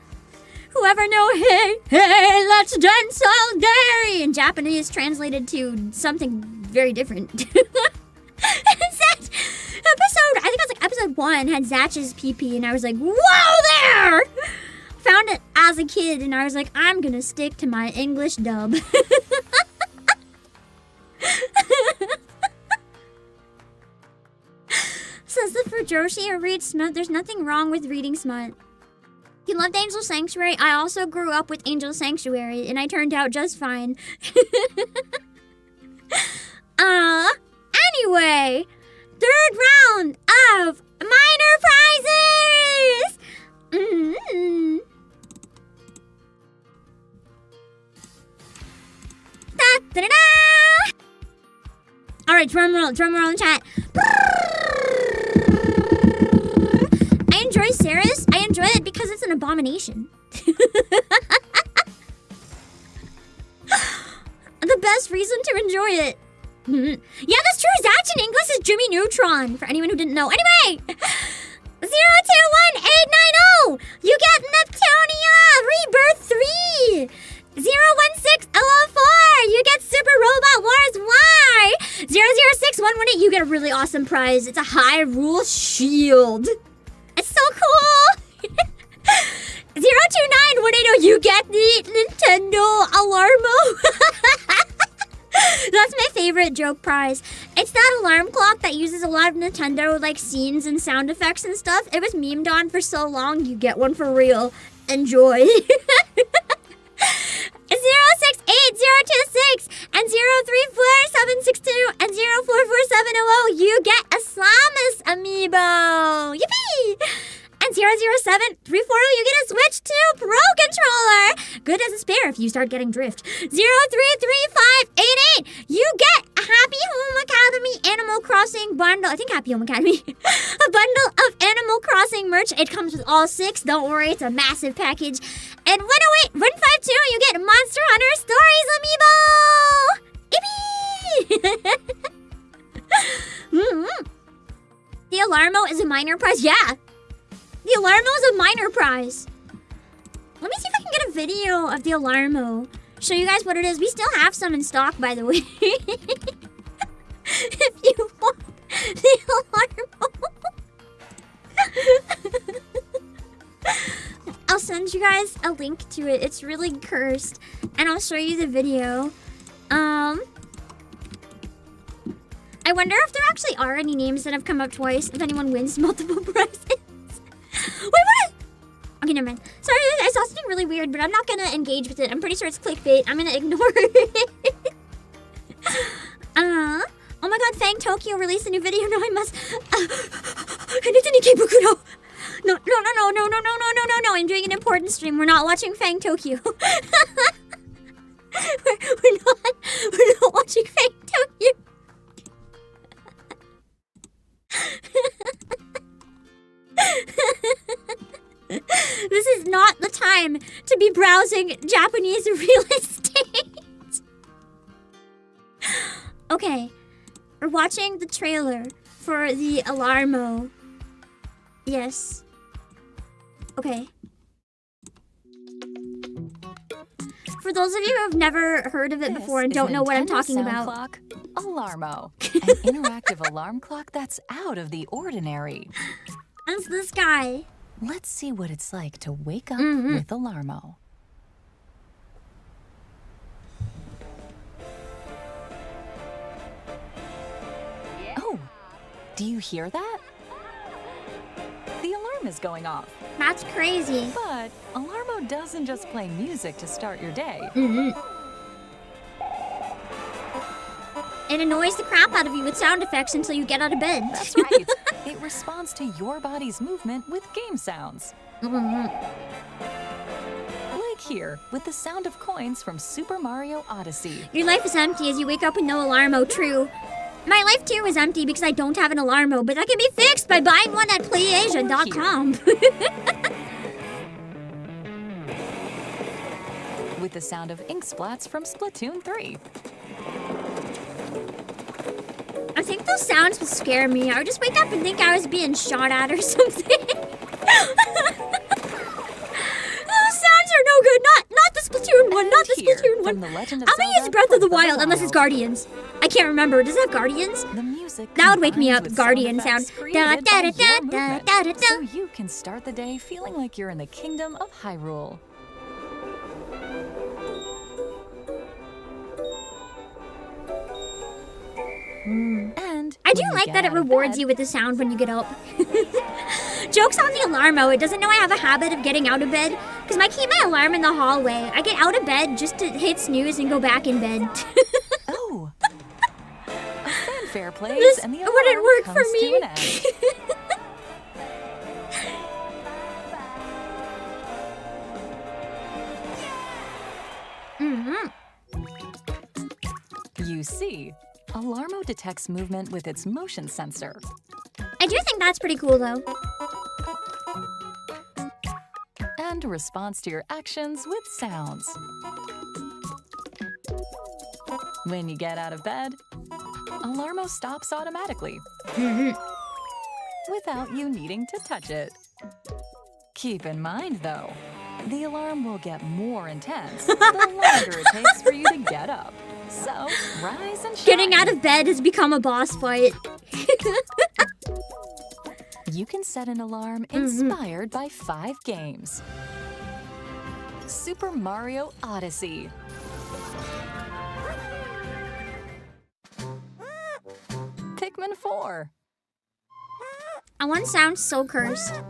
Whoever know, hey, hey, let's dance all day! In Japanese translated to something very different. That episode, I think it was like episode 1, had Zatch's pee-pee, and I was like, whoa there! Found it as a kid, and I was like, I'm gonna stick to my English dub. Says the Fujoshi or read smut. There's nothing wrong with reading smut. You loved Angel Sanctuary? I also grew up with Angel Sanctuary, and I turned out just fine. Anyway, third round of minor prizes! Da-da-da-da! Alright, drum roll in chat. I enjoy Ceres. I enjoy it because it's an abomination. The best reason to enjoy it. Yeah, that's true. Zatch in English is Jimmy Neutron, for anyone who didn't know. Anyway, 021890, you get Neptunia Rebirth 3. 016004, you get Super Robot Wars Y. 006118, you get a really awesome prize. It's a Hyrule Shield. It's so cool. 029180, you get the Nintendo Alarmo. That's my favorite joke prize. It's that alarm clock that uses a lot of Nintendo like scenes and sound effects and stuff. It was memed on for so long, you get one for real. Enjoy. 068026 and 034762 and 044700, you get a Samus amiibo. Yippee! And 00734, you get a Switch 2 Pro Controller. Good as a spare if you start getting drift. 033588, you get a Happy Home Academy Animal Crossing bundle. I think Happy Home Academy. A bundle of Animal Crossing merch. It comes with all 6. Don't worry, it's a massive package. And 108, 152, you get Monster Hunter Stories amiibo. Yippee! minor prize? Yeah. The Alarmo is a minor prize. Let me see if I can get a video of the Alarmo. Show you guys what it is. We still have some in stock, by the way. If you want the Alarmo. I'll send you guys a link to it. It's really cursed. And I'll show you the video. I wonder if there actually are any names that have come up twice. If anyone wins multiple prizes. Wait, what? Okay, never mind. Sorry, I saw something really weird, but I'm not gonna engage with it. I'm pretty sure it's clickbait. I'm gonna ignore it. Oh my god, Fang Tokyo released a new video. No, I must. No. I'm doing an important stream. We're not watching Fang Tokyo. we're not watching Fang Tokyo. This is not the time to be browsing Japanese real estate. Okay, we're watching the trailer for the Alarmo. Yes. Okay. For those of you who have never heard of it before and don't know what I'm talking about. Clock, Alarmo, an interactive alarm clock that's out of the ordinary. That's this guy. Let's see what it's like to wake up with Alarmo. Oh, do you hear that? The alarm is going off. That's crazy. But Alarmo doesn't just play music to start your day. It annoys the crap out of you with sound effects until you get out of bed. That's right. It responds to your body's movement with game sounds. Like here, with the sound of coins from Super Mario Odyssey. Your life is empty as you wake up with no Alarmo. True. My life too is empty because I don't have an Alarmo, but that can be fixed by buying one at playasia.com. With the sound of ink splats from Splatoon 3. I think those sounds would scare me. I would just wake up and think I was being shot at or something. Those sounds are no good. Not the Splatoon one. Not the Splatoon one. I'm gonna use Breath of the Wild unless it's Guardians. I can't remember. Does it have Guardians? The music that would wake me up. Guardian sound. So you can start the day feeling like you're in the kingdom of Hyrule. And I do like that it rewards you with the sound when you get up. Joke's on the Alarmo. It doesn't know I have a habit of getting out of bed because I keep my alarm in the hallway. I get out of bed just to hit snooze and go back in bed. Oh, a fanfare plays This and the alarm wouldn't work comes for me. to an end. You see, Alarmo detects movement with its motion sensor. I do think that's pretty cool, though. And responds to your actions with sounds. When you get out of bed, Alarmo stops automatically. Without you needing to touch it. Keep in mind, though, the alarm will get more intense the longer it takes for you to get up. So, rise and shine. Getting out of bed has become a boss fight. You can set an alarm inspired by 5 games. Super Mario Odyssey. Pikmin 4. That one sounds so cursed.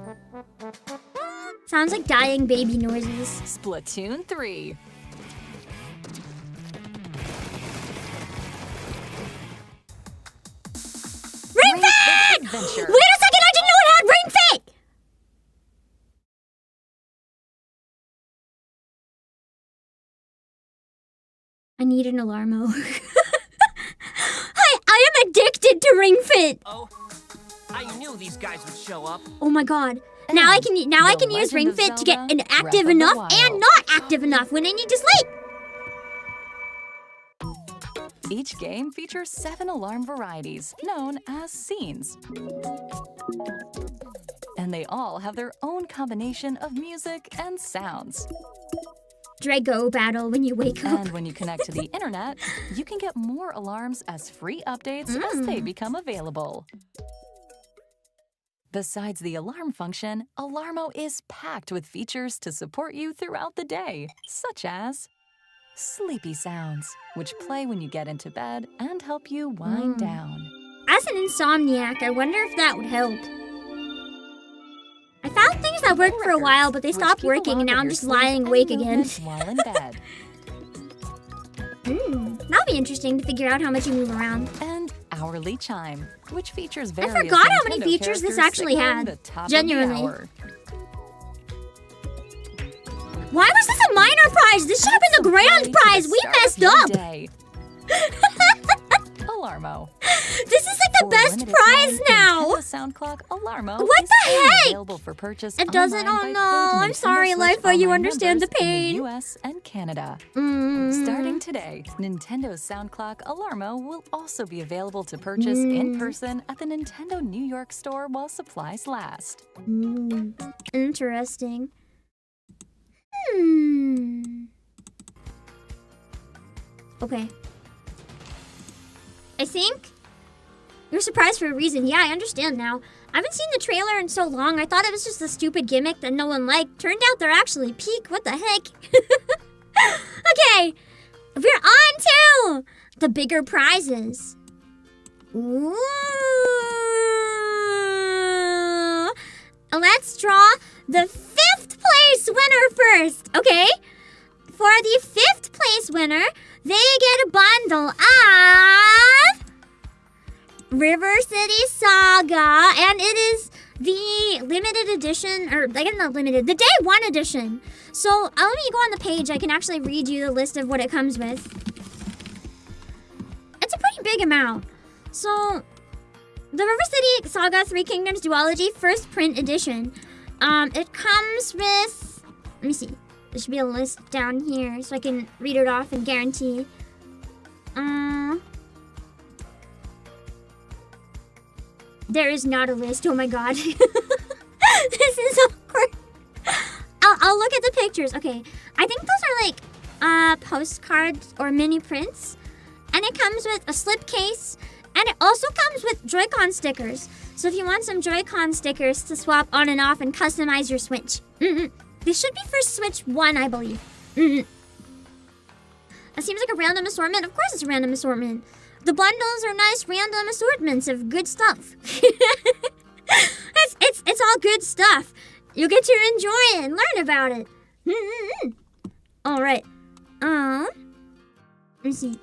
Sounds like dying baby noises. Splatoon 3. Ring Fit! Wait a second, I didn't know it had Ring Fit! I need an Alarmo. I am addicted to Ring Fit! Oh, I knew these guys would show up. Oh my god. Now I can use Ring Fit to get an active enough and not active enough when I need to sleep. Each game features 7 alarm varieties, known as scenes. and they all have their own combination of music and sounds. Drago battle when you wake up. And when you connect to the internet, you can get more alarms as free updates as they become available. Besides the alarm function, Alarmo is packed with features to support you throughout the day, such as sleepy sounds, which play when you get into bed and help you wind down. As an insomniac, I wonder if that would help. I found things that worked for a while, but they stopped working, and now I'm just lying awake again. While in bed. That'll be interesting to figure out how much you move around. And hourly chime, which features I various forgot how many Nintendo features this characters actually signaling had. the top of the Genuinely. hour. Why was this a minor prize? This should have been the grand prize. We messed up. Alarmo. This is like the best prize now. The sound clock Alarmo. What is the only heck? Available for purchase It doesn't. online Oh by no. paid I'm Nintendo sorry, Switch Lifa. You online understand the members in pain. the US and Canada. Starting today, Nintendo's sound clock Alarmo will also be available to purchase in person at the Nintendo New York store while supplies last. Interesting. Okay. I think you're surprised for a reason. Yeah, I understand now. I haven't seen the trailer in so long. I thought it was just a stupid gimmick that no one liked. Turned out they're actually peak. What the heck? Okay. We're on to the bigger prizes. Ooh. Let's draw the 5th place winner first, okay? For the 5th place winner, they get a bundle of River City Saga, and it is the limited edition, or I guess not limited, the day 1 edition. So let me go on the page. I can actually read you the list of what it comes with. It's a pretty big amount. So the River City Saga 3 Kingdoms Duology First Print Edition. It comes with, let me see. There should be a list down here so I can read it off and guarantee. There is not a list. Oh my god. This is awkward. I'll look at the pictures. Okay. I think those are like postcards or mini prints. And it comes with a slipcase. And it also comes with Joy-Con stickers. So if you want some Joy-Con stickers to swap on and off and customize your Switch. This should be for Switch 1, I believe. That seems like a random assortment. Of course it's a random assortment. The bundles are nice random assortments of good stuff. It's all good stuff. You get to enjoy it and learn about it. All right. Let me see.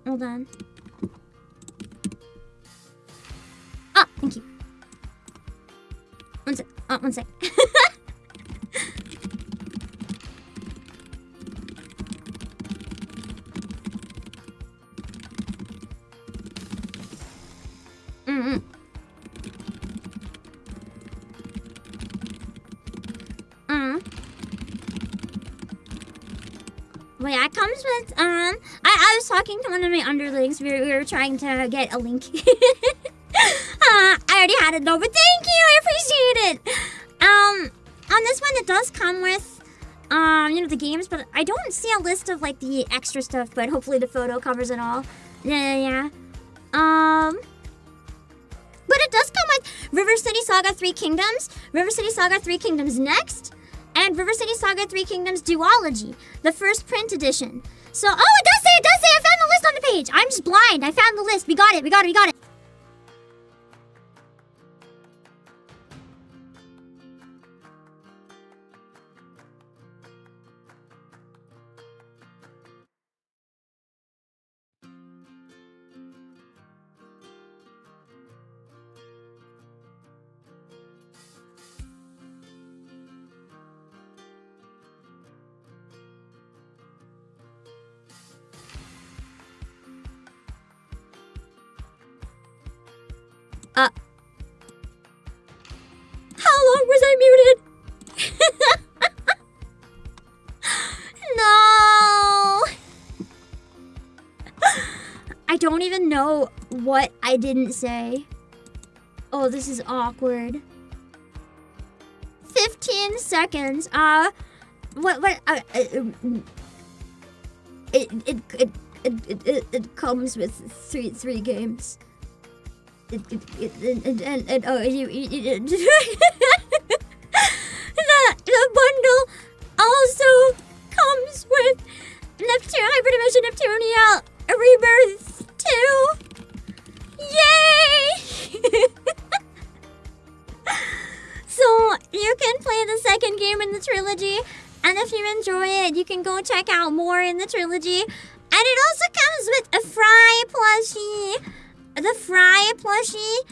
Hold on. Ah, thank you. One sec. One sec. Well, yeah, it comes with, I was talking to one of my underlings. We were trying to get a link. I already had it though, but thank you, I appreciate it. On this one, it does come with, the games, but I don't see a list of, like, the extra stuff, but hopefully the photo covers it all. Yeah. But it does come with River City Saga 3 Kingdoms, River City Saga 3 Kingdoms Next, and River City Saga 3 Kingdoms Duology, the first print edition. So, oh, it does say, I found the list on the page. I'm just blind. I found the list. We got it. How long was I muted? No. don't even know what I didn't say. Oh, this is awkward. 15 seconds. It comes with three games. The bundle also comes with Hyperdimension Neptunia Rebirth 2. Yay! So you can play the second game in the trilogy, and if you enjoy it, you can go check out more in the trilogy. And it also comes with a Fry plushie. The Fry plushie,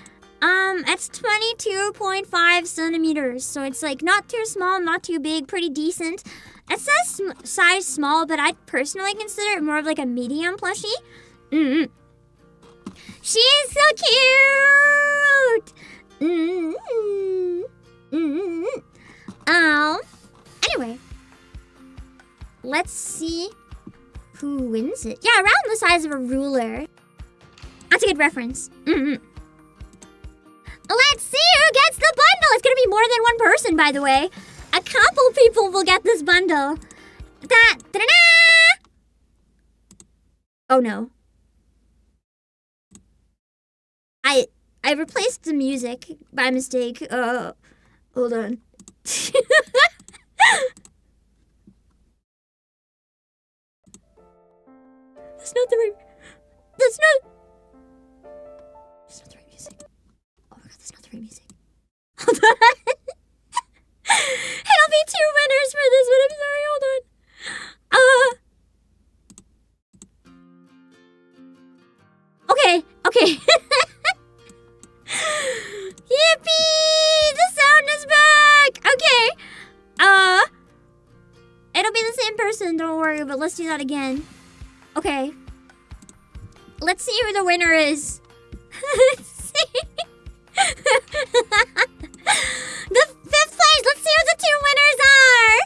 it's 22.5 centimeters. So it's like not too small, not too big, pretty decent. It says size small, but I'd personally consider it more of like a medium plushie. She's so cute! Anyway, let's see who wins it. Yeah, around the size of a ruler. That's a good reference. Let's see who gets the bundle. It's gonna be more than one person, by the way. A couple people will get this bundle. Oh no. I replaced the music by mistake. Hold on. That's not the right. That's not the right music. Oh my god, that's not the right music. Hold on. It'll be 2 winners for this one. I'm sorry. Hold on. Okay. Yippee! The sound is back. Okay. It'll be the same person. Don't worry. But let's do that again. Okay. Let's see who the winner is. Let's see. The 5th place. Let's see who the 2 winners are.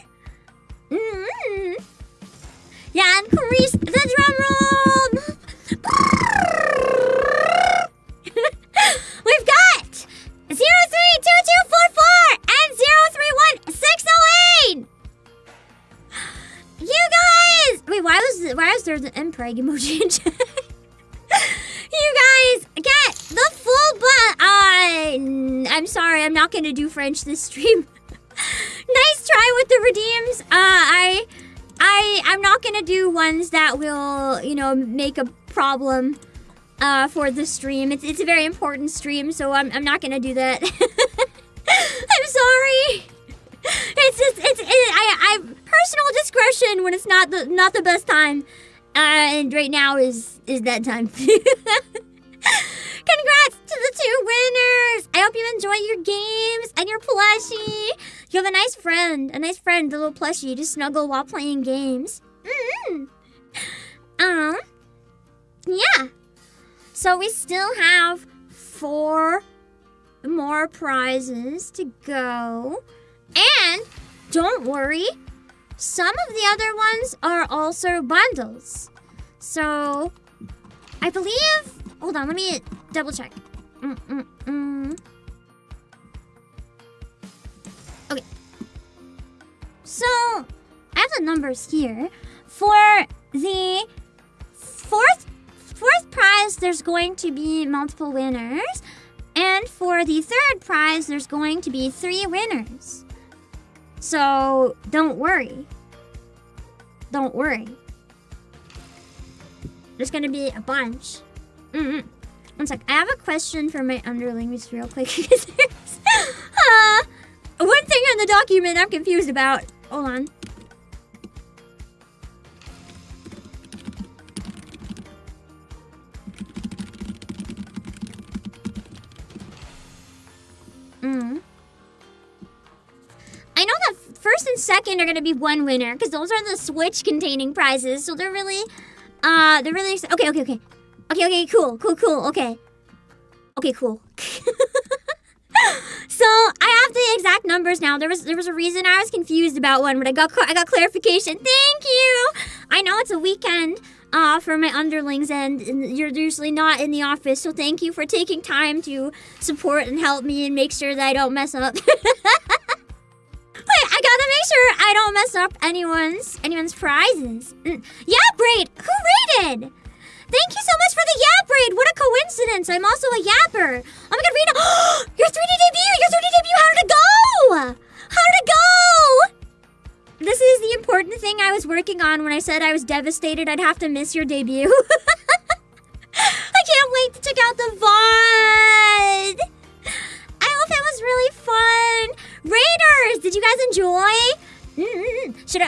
Yeah, increase the drum roll. We've got 032244 and 031608. You guys! Wait, why was there the Mpreg emoji in chat? You guys get the full I'm sorry, I'm not gonna do French this stream. Nice try with the redeems. I'm not gonna do ones that will, make a problem for the stream. It's a very important stream, so I'm not gonna do that. I'm sorry. I personal discretion when it's not the best time, and right now is that time. Congrats to the 2 winners! I hope you enjoy your games and your plushie. You have a nice friend, the little plushie, to snuggle while playing games. Yeah. So we still have 4 more prizes to go. And don't worry, some of the other ones are also bundles. So I believe, hold on, let me double check. Okay. So I have the numbers here. For the fourth prize, there's going to be multiple winners. And for the 3rd prize, there's going to be 3 winners. So don't worry. There's gonna be a bunch. One sec. I have a question for my underlings real quick. One thing on the document I'm confused about. Hold on. I know that 1st and 2nd are gonna be 1 winner because those are the Switch containing prizes. So they're really, okay. Okay, cool. Okay, cool. So I have the exact numbers now. There was a reason I was confused about one, but I got clarification. Thank you. I know it's a weekend, for my underlings, and you're usually not in the office, so thank you for taking time to support and help me and make sure that I don't mess up. Wait, I gotta make sure I don't mess up anyone's prizes. Yeah, Braid! Who rated? Thank you so much for the Yap raid! What a coincidence! I'm also a Yapper! Oh my god, Rita! Your 3D debut! Your 3D debut! How did it go? How did it go? This is the important thing I was working on when I said I was devastated I'd have to miss your debut. I can't wait to check out the VOD! I hope it was really fun! Raiders! Did you guys enjoy?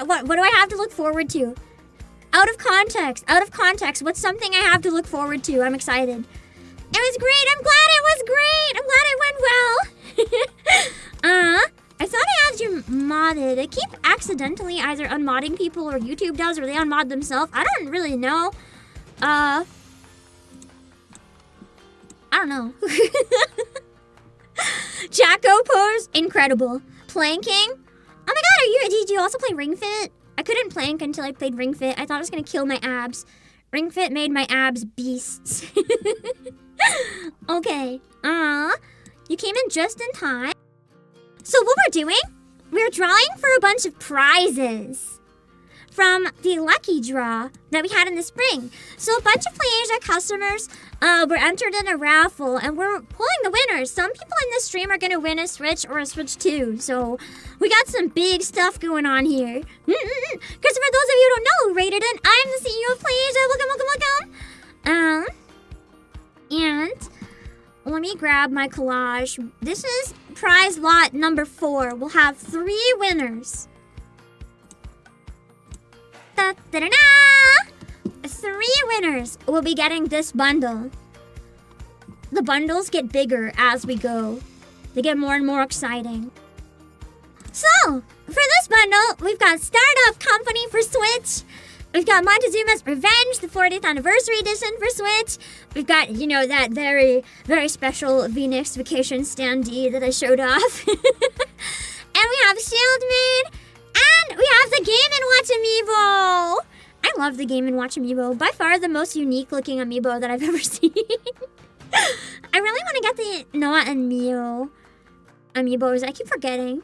What do I have to look forward to? Out of context, what's something I have to look forward to? I'm excited. It was great, I'm glad it was great! I'm glad it went well! I thought I had you modded. I keep accidentally either unmodding people or YouTube does, or they unmod themselves. I don't really know. I don't know. Jacko pose, incredible. Planking? Oh my god, did you also play Ring Fit? I couldn't plank until I played Ring Fit. I thought it was gonna kill my abs. Ring Fit made my abs beasts. Okay. You came in just in time. So what we're doing, we're drawing for a bunch of prizes from the lucky draw that we had in the spring. So a bunch of PlayAsia customers were entered in a raffle, and we're pulling the winners. Some people in this stream are going to win a Switch or a Switch 2. So we got some big stuff going on here. Because for those of you who don't know who rated it, I'm the CEO of PlayAsia. Welcome. And let me grab my collage. This is prize lot number 4. We'll have 3 winners. Da-da-da-da! 3 winners will be getting this bundle. The bundles get bigger as we go. They get more and more exciting. So, for this bundle, we've got Startup Company for Switch. We've got Montezuma's Revenge, the 40th anniversary edition for Switch. We've got, that very, very special Phoenix Vacation standee that I showed off. And we have Shieldmade. And we have the Game & Watch amiibo. I love the Game & Watch amiibo. By far the most unique looking amiibo that I've ever seen. I really want to get the Noah and Mio amiibos. I keep forgetting.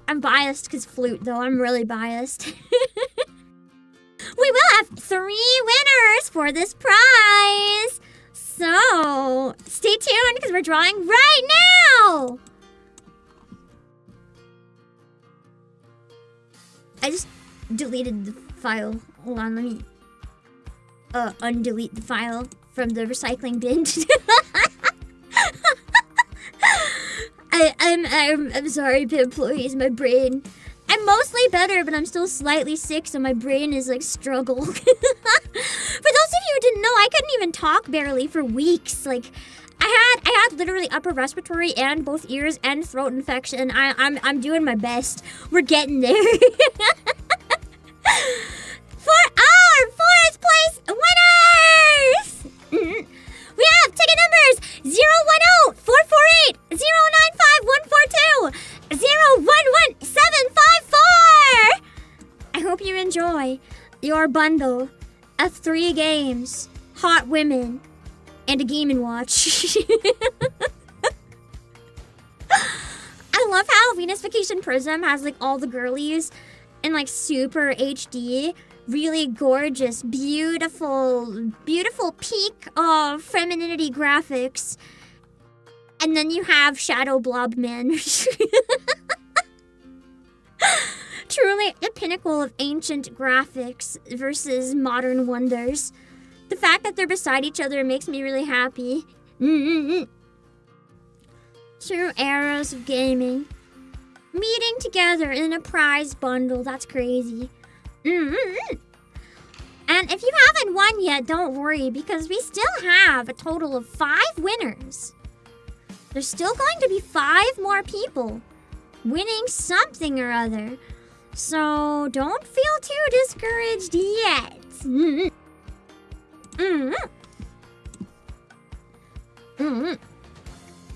I'm biased because Flute, though. I'm really biased. We will have 3 winners for this prize. So, stay tuned because we're drawing right now. I just deleted the file. Hold on, let me undelete the file from the recycling bin. I'm sorry, employees, my brain. I'm mostly better, but I'm still slightly sick, so my brain is like struggle. For those of you who didn't know, I couldn't even talk barely for weeks. Like, I had literally upper respiratory and both ears and throat infection. I'm doing my best. We're getting there. For our 4th place winners! We have ticket numbers 010-448-095142, 011754. I hope you enjoy your bundle of 3 games, hot women, and a Game & Watch. I love how Venus Vacation Prism has like all the girlies in like super HD. Really gorgeous, beautiful, beautiful peak of femininity graphics. And then you have Shadow Blob Men. Truly the pinnacle of ancient graphics versus modern wonders. The fact that they're beside each other makes me really happy. True eras of gaming. Meeting together in a prize bundle. That's crazy. And if you haven't won yet, don't worry, because we still have a total of 5 winners. There's still going to be 5 more people winning something or other. So don't feel too discouraged yet. I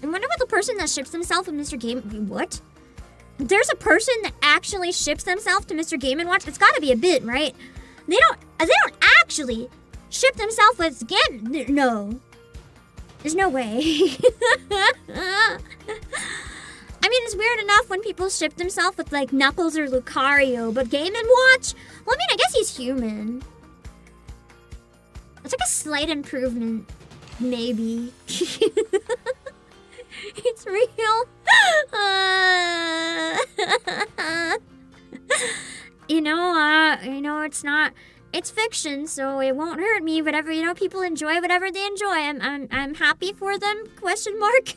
wonder what the person that ships themselves with Mr. Game... What? There's a person that actually ships themselves to Mr. Game & Watch? It's gotta be a bit, right? They don't actually ship themselves with no. There's no way. I mean, it's weird enough when people ship themselves with, like, Knuckles or Lucario, but Game & Watch? Well, I mean, I guess he's human. It's like a slight improvement. Maybe. It's real. You know, it's not... It's fiction, so it won't hurt me. Whatever, you know, people enjoy whatever they enjoy. I'm happy for them, question mark.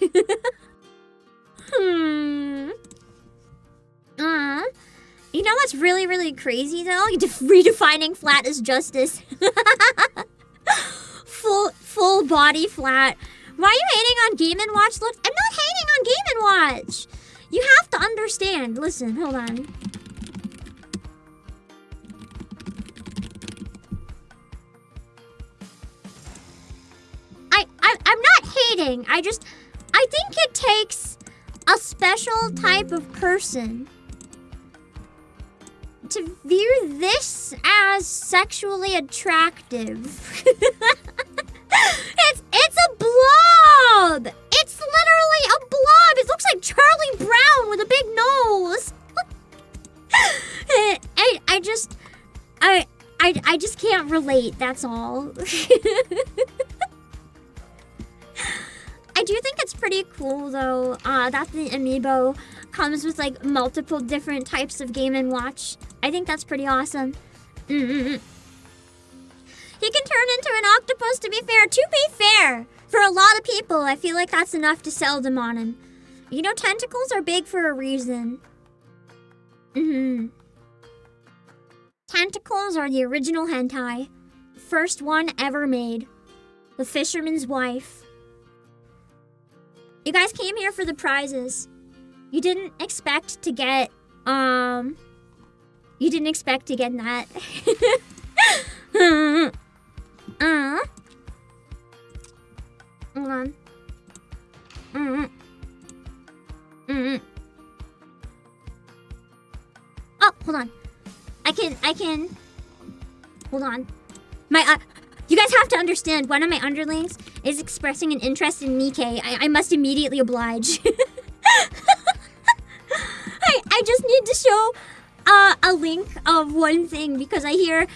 You know what's really, really crazy, though? Redefining flat as justice. Full body flat. Why are you hating on Game & Watch looks? I'm not hating on Game & Watch. You have to understand. Listen, hold on. I'm not hating. I think it takes a special type of person to view this as sexually attractive. It's a blob! It's literally a blob! It looks like Charlie Brown with a big nose! I just can't relate, that's all. I do think it's pretty cool, though, that the amiibo comes with, like, multiple different types of Game & Watch. I think that's pretty awesome. He can turn into an octopus, to be fair. To be fair, for a lot of people, I feel like that's enough to sell them on him. You know, tentacles are big for a reason. Tentacles are the original hentai. First one ever made. The Fisherman's Wife. You guys came here for the prizes. You didn't expect to get, You didn't expect to get that. Hold on. Oh, hold on. I can... Hold on. You guys have to understand, one of my underlings is expressing an interest in Nikkei. I must immediately oblige. I just need to show a link of one thing because I hear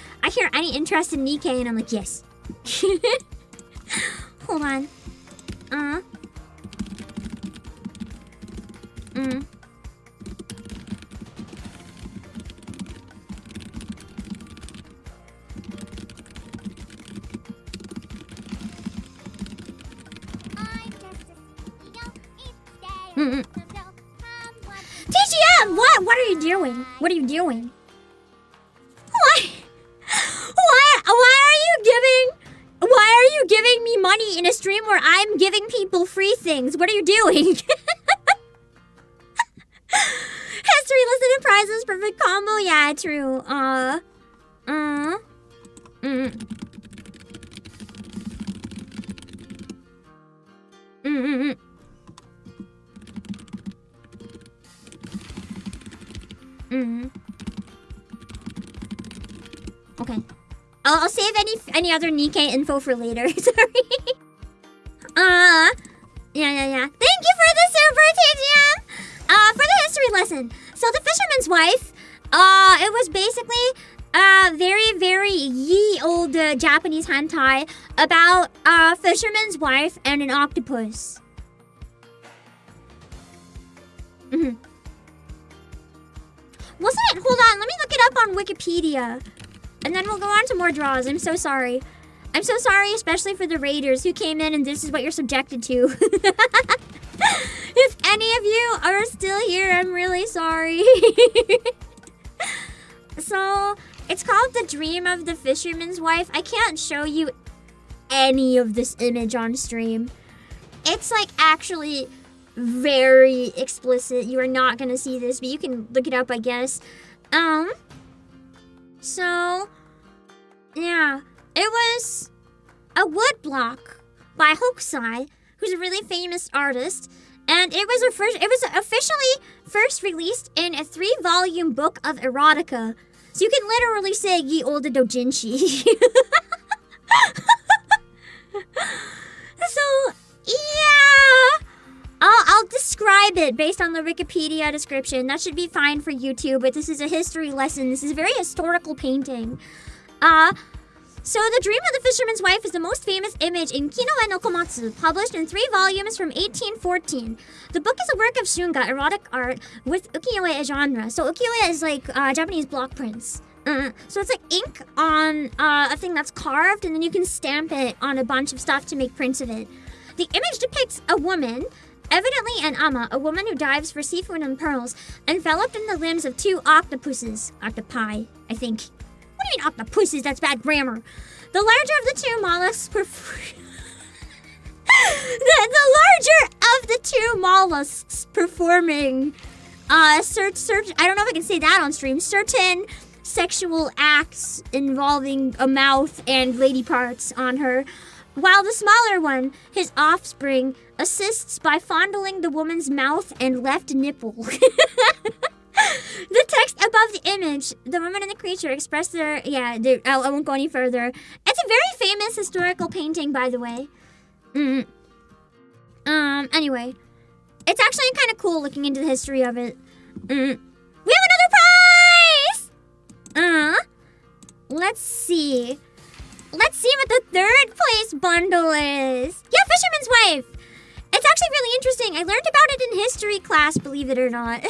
any interest in Nikkei and I'm like, yes. Hold on. TGM! What are you doing? What are you doing? Why are you giving me money in a stream where I'm giving people free things? What are you doing? History listed in prizes, perfect combo. Yeah, true. Okay. I'll save any other Nikkei info for later. Sorry. Yeah. Thank you for the super TGM. For the history lesson. So the Fisherman's Wife, it was basically a very, very ye old Japanese hentai about a fisherman's wife and an octopus. Wasn't it? Hold on, let me look it up on Wikipedia. And then we'll go on to more draws. I'm so sorry. I'm so sorry, especially for the raiders who came in and this is what you're subjected to. If any of you are still here, I'm really sorry. So, it's called The Dream of the Fisherman's Wife. I can't show you any of this image on stream. It's like actually very explicit. You are not gonna see this, but you can look it up, I guess. So, yeah, it was a woodblock by Hokusai, who's a really famous artist, and it was officially first released in a 3-volume book of erotica. So you can literally say ye olde dojinshi. So, yeah. I'll describe it based on the Wikipedia description. That should be fine for YouTube, but this is a history lesson. This is a very historical painting. So The Dream of the Fisherman's Wife is the most famous image in Kinoe no Komatsu, published in 3 volumes from 1814. The book is a work of shunga, erotic art, with ukiyo-e genre. So ukiyo-e is like Japanese block prints. So it's like ink on a thing that's carved, and then you can stamp it on a bunch of stuff to make prints of it. The image depicts a woman, evidently an ama, a woman who dives for seafood and pearls, enveloped in the limbs of 2 octopuses. Octopi, I think. What do you mean octopuses? That's bad grammar. The larger of the 2 mollusks the larger of the 2 mollusks performing I don't know if I can say that on stream. Certain sexual acts involving a mouth and lady parts on her, while the smaller one, his offspring, assists by fondling the woman's mouth and left nipple. The text above the image, the woman and the creature express their... I won't go any further. It's a very famous historical painting, by the way. Anyway. It's actually kind of cool looking into the history of it. We have another prize! Let's see. Let's see what the 3rd place bundle is. Yeah, Fisherman's Wife. It's actually really interesting. I learned about it in history class, believe it or not.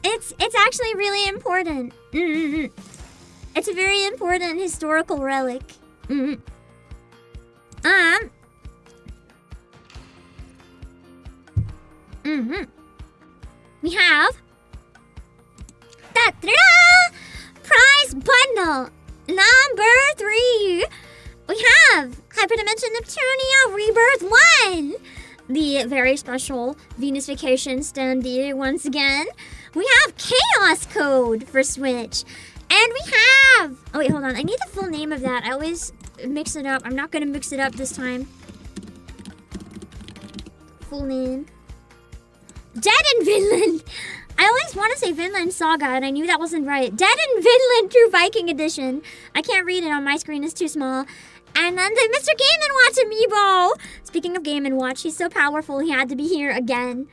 It's actually really important. It's a very important historical relic. We have prize bundle number 3. We have Hyperdimension Neptunia Rebirth 1, the very special Venusification standee once again. We have Chaos Code for Switch, and we have... Oh wait, hold on. I need the full name of that. I always mix it up. I'm not gonna mix it up this time. Full name. Dead in Vinland. I always want to say Vinland Saga, and I knew that wasn't right. Dead in Vinland True Viking Edition. I can't read it on my screen, it's too small. And then the Mr. Game & Watch amiibo. Speaking of Game & Watch, he's so powerful he had to be here again.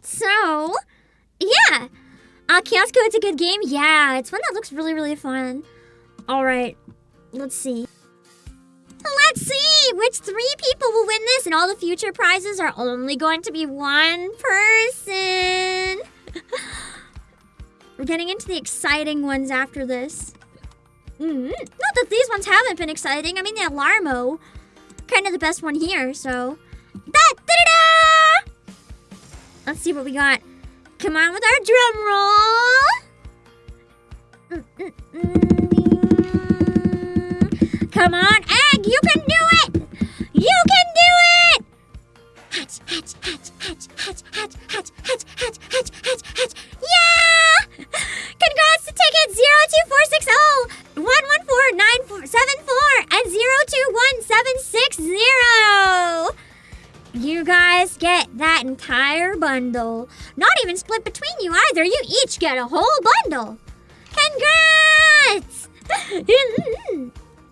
So, yeah. Chaos Code's a good game? Yeah, it's one that looks really, really fun. Alright, let's see. Let's see which 3 people will win this, and all the future prizes are only going to be 1 person. We're getting into the exciting ones after this. Not that these ones haven't been exciting. I mean, the Alarmo, kind of the best one here, so... Da-da-da-da! Let's see what we got. Come on with our drum roll! Come on, Egg! You can do it! You can do it! Hatch, hatch, hatch, hatch, hatch, hatch, hatch, hatch, hatch, hatch, hatch, hatch. Yeah! Congrats to ticket 02460 1149474 and 021760. You guys get that entire bundle. Not even split between you either. You each get a whole bundle. Congrats!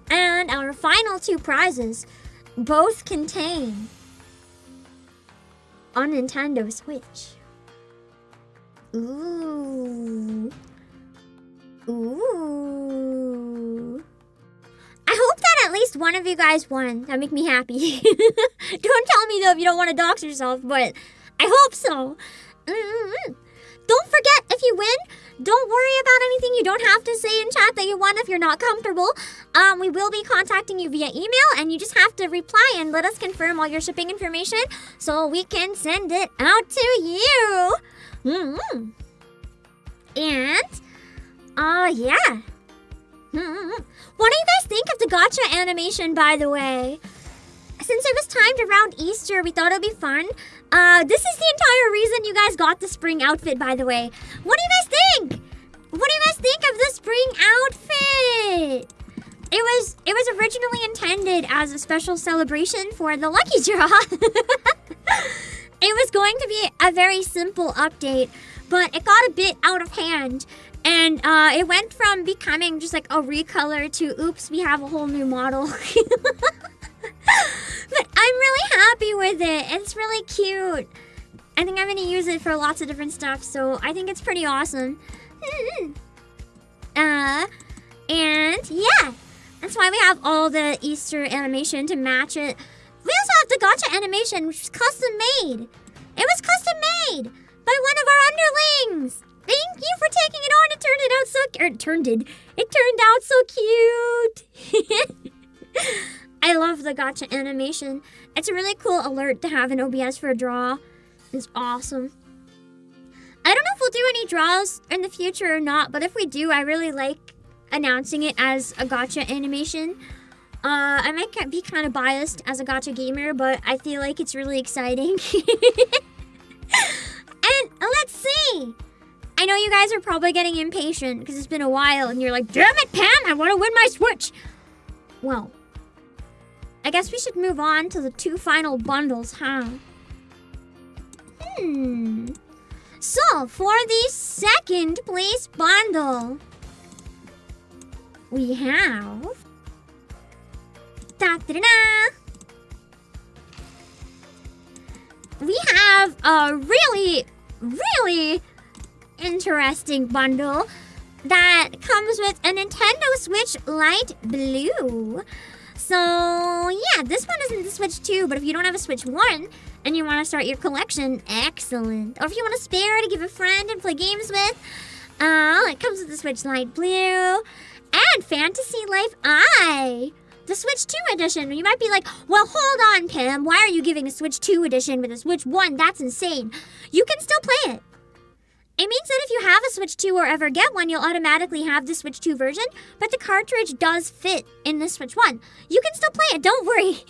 And our final 2 prizes both contain a Nintendo Switch. Ooh. I hope that at least one of you guys won. That'd make me happy. Don't tell me though if you don't want to dox yourself, but I hope so. Don't forget, if you win, don't worry about anything. You don't have to say in chat that you won if you're not comfortable. We will be contacting you via email, and you just have to reply and let us confirm all your shipping information so we can send it out to you. And, yeah. What do you guys think of the gacha animation, by the way? Since it was timed around Easter, we thought it would be fun. This is the entire reason you guys got the spring outfit, by the way. What do you guys think? What do you guys think of the spring outfit? It was originally intended as a special celebration for the lucky draw. It was going to be a very simple update, but it got a bit out of hand. And it went from becoming just like a recolor to, oops, we have a whole new model. But I'm really happy with it. It's really cute. I think I'm going to use it for lots of different stuff, so I think it's pretty awesome. And yeah, that's why we have all the Easter animation to match it. We also have the Gacha animation, which was custom made. It was custom made by one of our underlings. Thank you for taking it on. It turned out so cute. I love the Gacha animation. It's a really cool alert to have in OBS for a draw. It's awesome. I don't know if we'll do any draws in the future or not, but if we do, I really like announcing it as a Gacha animation. I might be kind of biased as a Gacha gamer, but I feel like it's really exciting. And let's see. I know you guys are probably getting impatient because it's been a while and you're like, damn it, Pam, I want to win my Switch. Well, I guess we should move on to the 2 final bundles, huh? So, for the second place bundle, we have... Da-da-da-da! We have a really, really interesting bundle that comes with a Nintendo Switch Light Blue. So, yeah, this one isn't the Switch 2, but if you don't have a Switch 1 and you want to start your collection, excellent. Or if you want a spare to give a friend and play games with, it comes with the Switch Light Blue and Fantasy Life I, the Switch 2 edition. You might be like, well, hold on, Pam. Why are you giving a Switch 2 edition with a Switch 1? That's insane. You can still play it. It means that if you have a Switch 2 or ever get one, you'll automatically have the Switch 2 version, but the cartridge does fit in the Switch 1. You can still play it, don't worry.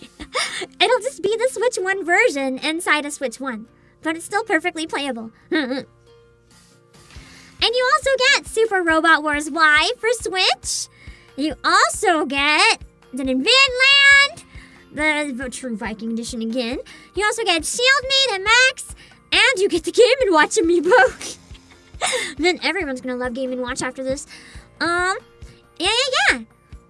It'll just be the Switch 1 version inside a Switch 1, but it's still perfectly playable. And you also get Super Robot Wars Y for Switch. You also get the Vinland, the True Viking Edition again. You also get Shieldmate and Max, and you get the Game & Watch amiibo. Then everyone's gonna love Game & Watch after this. Yeah.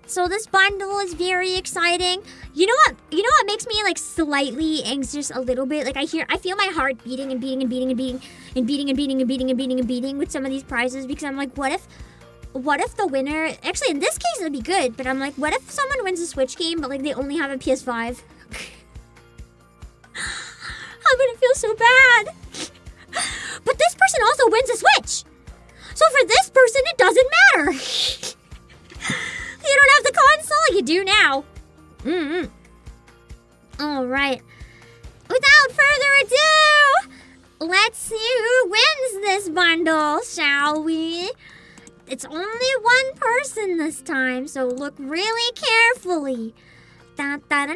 So this bundle is very exciting. You know what makes me like slightly anxious a little bit? Like I feel my heart beating and beating and beating and beating and beating and beating and beating and beating and beating with some of these prizes, because I'm like, what if the winner, actually in this case it'd be good, but I'm like, what if someone wins a Switch game but like they only have a PS5? I'm gonna feel so bad. But this person also wins a Switch. So for this person, it doesn't matter. You don't have the console, you do now. All right. Without further ado, let's see who wins this bundle, shall we? It's only one person this time, so look really carefully. Da-da-da-da.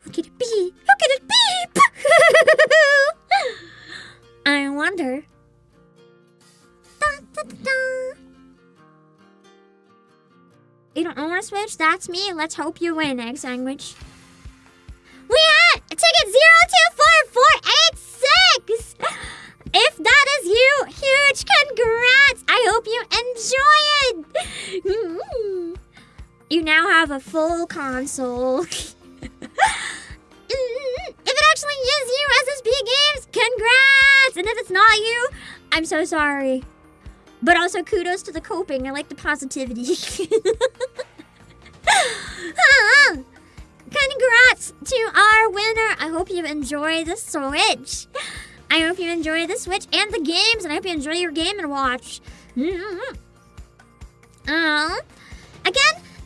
Who could it be? Who could it be? I wonder. Da-da-da-da. You don't own a Switch? That's me. Let's hope you win, Egg Sandwich. We at ticket 024486. If that is you, huge congrats. I hope you enjoy it. You now have a full console. If it actually is you, SSB Games, congrats! And if it's not you, I'm so sorry. But also kudos to the coping. I like the positivity. Congrats to our winner. I hope you enjoy the Switch. I hope you enjoy the Switch and the games, and I hope you enjoy your Game & Watch. Again,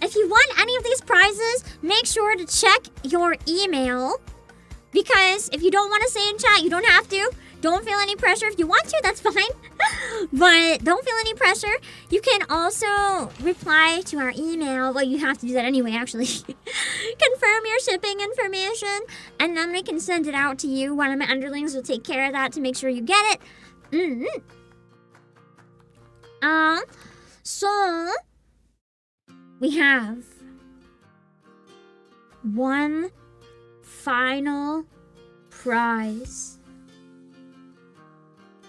if you won any of these prizes, make sure to check your email. Because if you don't want to say in chat, you don't have to. Don't feel any pressure. If you want to, that's fine. But don't feel any pressure. You can also reply to our email. Well, you have to do that anyway, actually. Confirm your shipping information, and then we can send it out to you. One of my underlings will take care of that to make sure you get it. So we have one final prize.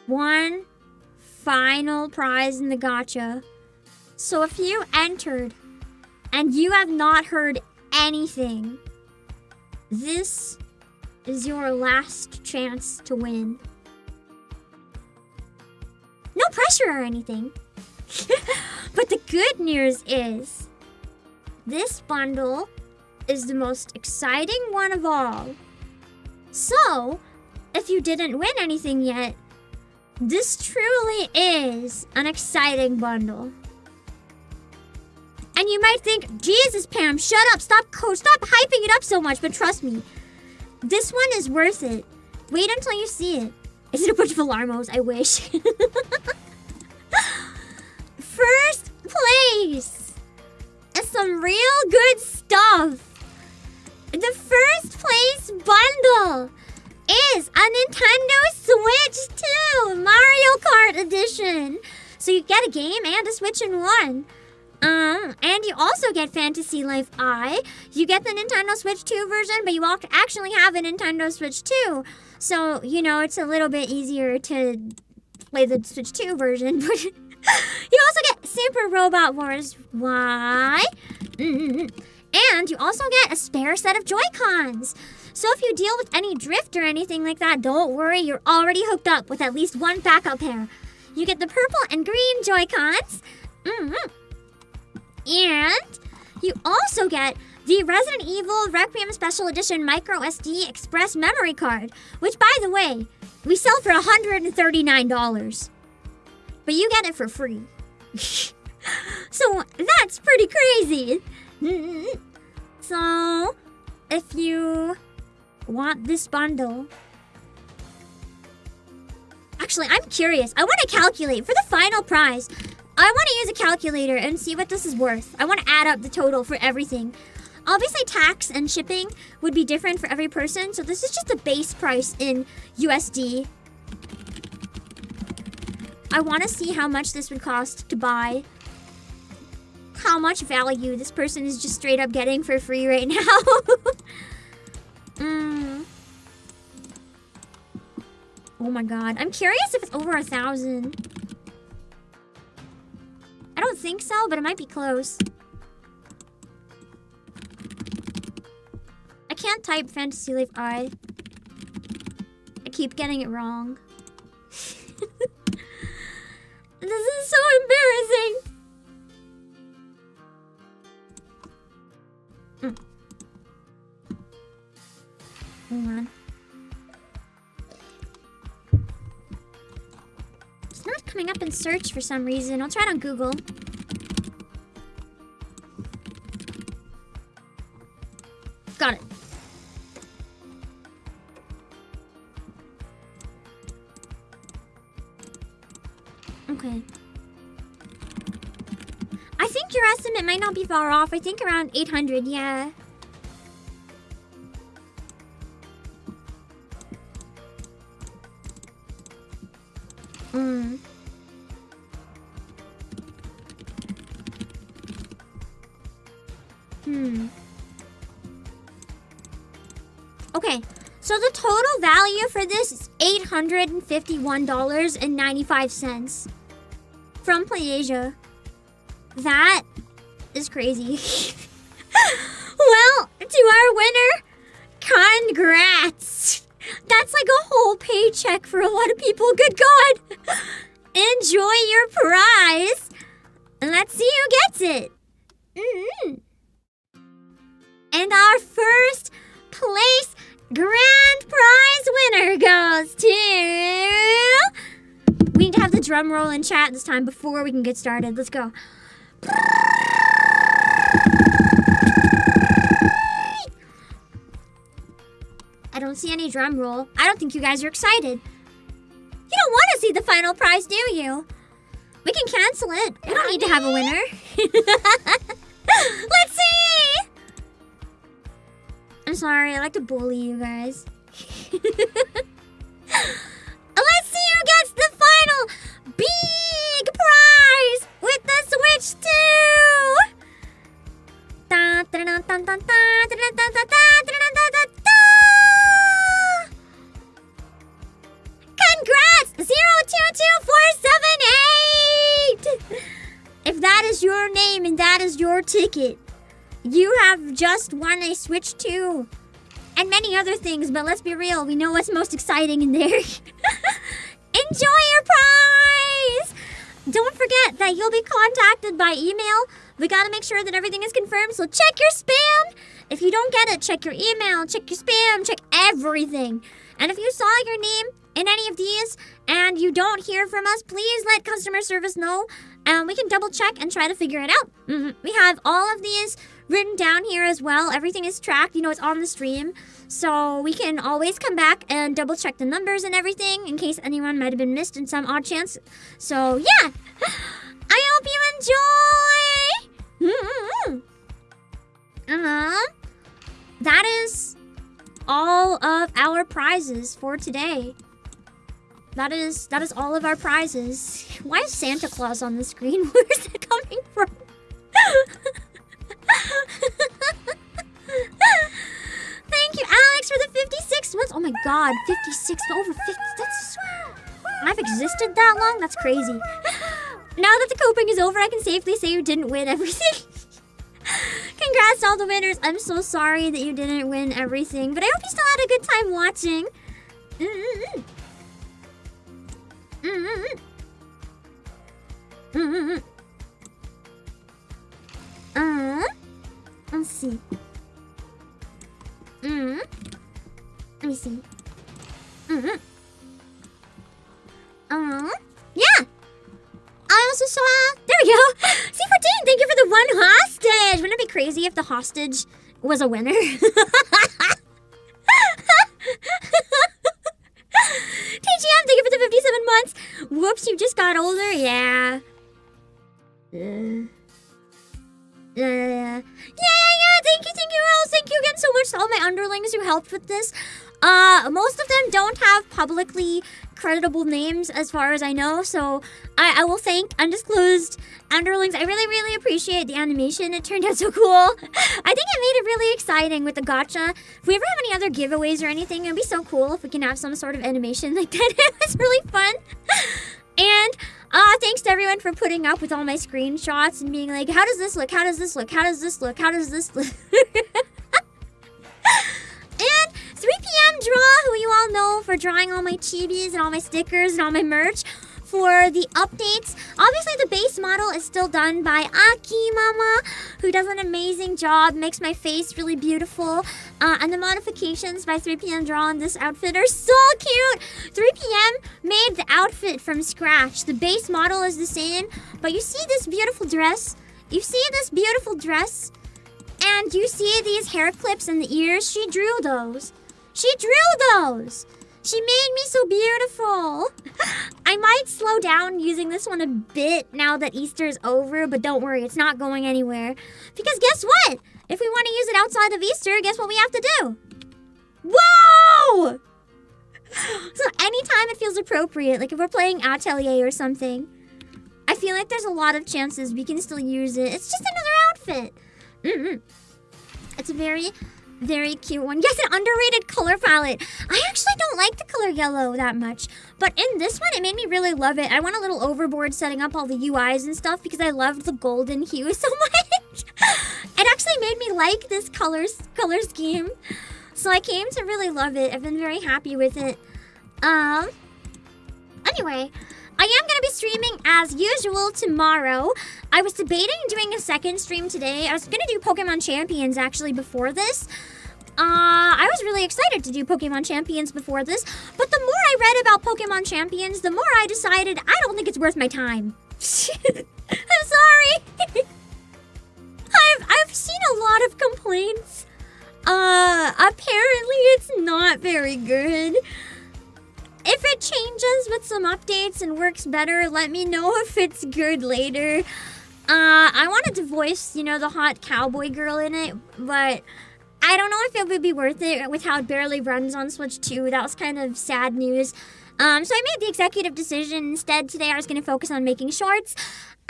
one final prize in the gacha. So if you entered and you have not heard anything, this is your last chance to win. No pressure or anything. But the good news is, this bundle is the most exciting one of all. So, if you didn't win anything yet, this truly is an exciting bundle. And you might think, Jesus, Pam, shut up, stop hyping it up so much, but trust me, this one is worth it. Wait until you see it. Is it a bunch of alarmos? I wish. First place is some real good stuff. The first place bundle is a Nintendo Switch 2 Mario Kart Edition. So you get a game and a Switch in one. And you also get Fantasy Life I. You get the Nintendo Switch 2 version, but you actually have a Nintendo Switch 2. So, you know, it's a little bit easier to play the Switch 2 version. But you also get Super Robot Wars Y. And you also get a spare set of Joy-Cons. So if you deal with any drift or anything like that, don't worry, you're already hooked up with at least one backup pair. You get the purple and green Joy-Cons. And you also get the Resident Evil Requiem Special Edition Micro SD Express Memory Card, which, by the way, we sell for $139. But you get it for free. So that's pretty crazy. So if you want this bundle... Actually, I'm curious. I want to calculate for the final prize. I want to use a calculator and see what this is worth. I want to add up the total for everything. Obviously, tax and shipping would be different for every person, so this is just the base price in USD. I want to see how much this would cost to buy. How much value this person is just straight up getting for free right now. Oh my god. I'm curious if it's over 1,000. I don't think so, but it might be close. I can't type Fantasy Life I. I keep getting it wrong. This is so embarrassing. Hold on. It's not coming up in search for some reason. I'll try it on Google. Got it. Okay. I think your estimate might not be far off. I think around 800, yeah. Okay, so the total value for this is $851.95 from PlayAsia. That is crazy. Well, to our winner, congrats! That's like a whole paycheck for a lot of people. Good God! Enjoy your prize! Let's see who gets it. And our first place grand prize winner goes to... We need to have the drum roll in chat this time before we can get started. Let's go. I don't see any drum roll. I don't think you guys are excited. You don't want to see the final prize, do you? We can cancel it. We don't need to have a winner. Let's see! I'm sorry, I like to bully you guys. Let's see who gets the final big prize with the Switch 2! Congrats! 02 like it. You have just won a Switch 2. And many other things, but let's be real, we know what's most exciting in there. Enjoy your prize! Don't forget that you'll be contacted by email. We gotta make sure that everything is confirmed, so check your spam! If you don't get it, check your email, check your spam, check everything. And if you saw your name in any of these and you don't hear from us, please let customer service know, and we can double check and try to figure it out. We have all of these written down here as well. Everything is tracked, it's on the stream. So we can always come back and double check the numbers and everything in case anyone might have been missed in some odd chance. So yeah, I hope you enjoy. That is all of our prizes for today. That is all of our prizes. Why is Santa Claus on the screen? Where's it coming from? Thank you, Alex, for the 56 months. Oh my god, 56, over 50. I've existed that long? That's crazy. Now that the coping is over, I can safely say you didn't win everything. Congrats to all the winners. I'm so sorry that you didn't win everything, but I hope you still had a good time watching. Let's see. Let me see. Yeah. I also saw. There we go. C14. Thank you for the one hostage. Wouldn't it be crazy if the hostage was a winner? TGM. Thank you for the 57 months. Whoops, you just got older. Yeah. Yeah. Thank you, Rose. Thank you again so much to all my underlings who helped with this. Most of them don't have publicly creditable names as far as I know, so I will thank undisclosed underlings. I really, really appreciate the animation. It turned out so cool. I think it made it really exciting with the gacha. If we ever have any other giveaways or anything, it'd be so cool if we can have some sort of animation like that. It was really fun. And thanks to everyone for putting up with all my screenshots and being like, how does this look? How does this look? How does this look? How does this look? And 3 p.m. Draw, who you all know for drawing all my chibis and all my stickers and all my merch for the updates. Obviously, the base model is still done by Aki Mama, who does an amazing job, makes my face really beautiful. And the modifications by 3 p.m. Draw on this outfit are so cute. 3 p.m. made the outfit from scratch. The base model is the same, but you see this beautiful dress? You see this beautiful dress? And you see these hair clips in the ears? She drew those. She drew those. She made me so beautiful. I might slow down using this one a bit now that Easter's over, but don't worry, it's not going anywhere. Because guess what? If we want to use it outside of Easter, guess what we have to do? Whoa! So anytime it feels appropriate, like if we're playing Atelier or something, I feel like there's a lot of chances we can still use it. It's just another outfit. It's a very, very cute one. Yes, an underrated color palette. I actually don't like the color yellow that much, but in this one, it made me really love it. I went a little overboard setting up all the UIs and stuff because I loved the golden hue so much. It actually made me like this color scheme, so I came to really love it. I've been very happy with it. Anyway, I am going to be streaming as usual tomorrow. I was debating doing a second stream today. I was going to do Pokemon Champions actually before this. I was really excited to do Pokemon Champions before this, but the more I read about Pokemon Champions, the more I decided I don't think it's worth my time. I'm sorry. I've seen a lot of complaints. Apparently it's not very good. If it changes with some updates and works better, let me know if it's good later. I wanted to voice, the hot cowboy girl in it, but I don't know if it would be worth it with how it barely runs on Switch 2. That was kind of sad news. So I made the executive decision. Instead, today I was going to focus on making shorts.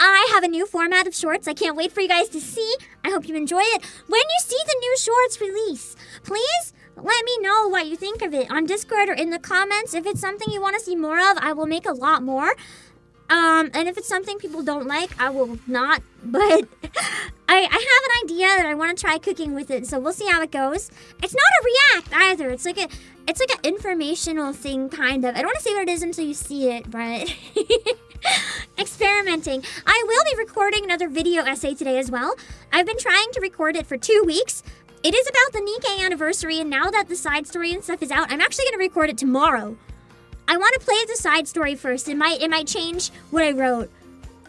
I have a new format of shorts I can't wait for you guys to see. I hope you enjoy it. When you see the new shorts release, please let me know what you think of it on Discord or in the comments. If it's something you want to see more of, I will make a lot more. And if it's something people don't like, I will not. But I have an idea that I want to try cooking with it, so we'll see how it goes. It's not a react either. It's like an informational thing, kind of. I don't want to say what it is until you see it, but experimenting. I will be recording another video essay today as well. I've been trying to record it for 2 weeks. It is about the Nikkei anniversary, and now that the side story and stuff is out, I'm actually going to record it tomorrow. I want to play the side story first. It might change what I wrote.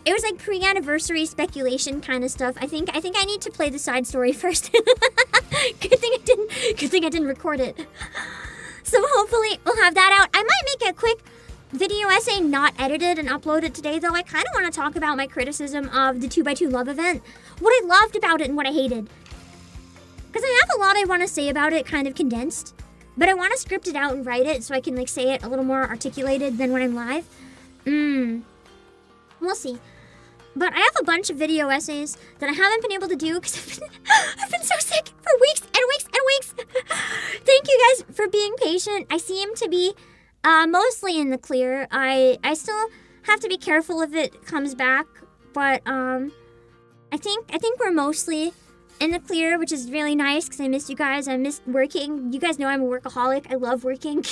It was like pre-anniversary speculation kind of stuff. I think I need to play the side story first. Good thing I didn't record it. So hopefully we'll have that out. I might make a quick video essay not edited and upload it today, though. I kind of want to talk about my criticism of the 2x2 love event. What I loved about it and what I hated. Because I have a lot I want to say about it, kind of condensed. But I want to script it out and write it so I can like say it a little more articulated than when I'm live. We'll see. But I have a bunch of video essays that I haven't been able to do because I've been so sick for weeks and weeks and weeks. Thank you guys for being patient. I seem to be mostly in the clear. I still have to be careful if it comes back, but I think we're mostly in the clear, which is really nice because I missed you guys. I missed working. You guys know I'm a workaholic. I love working.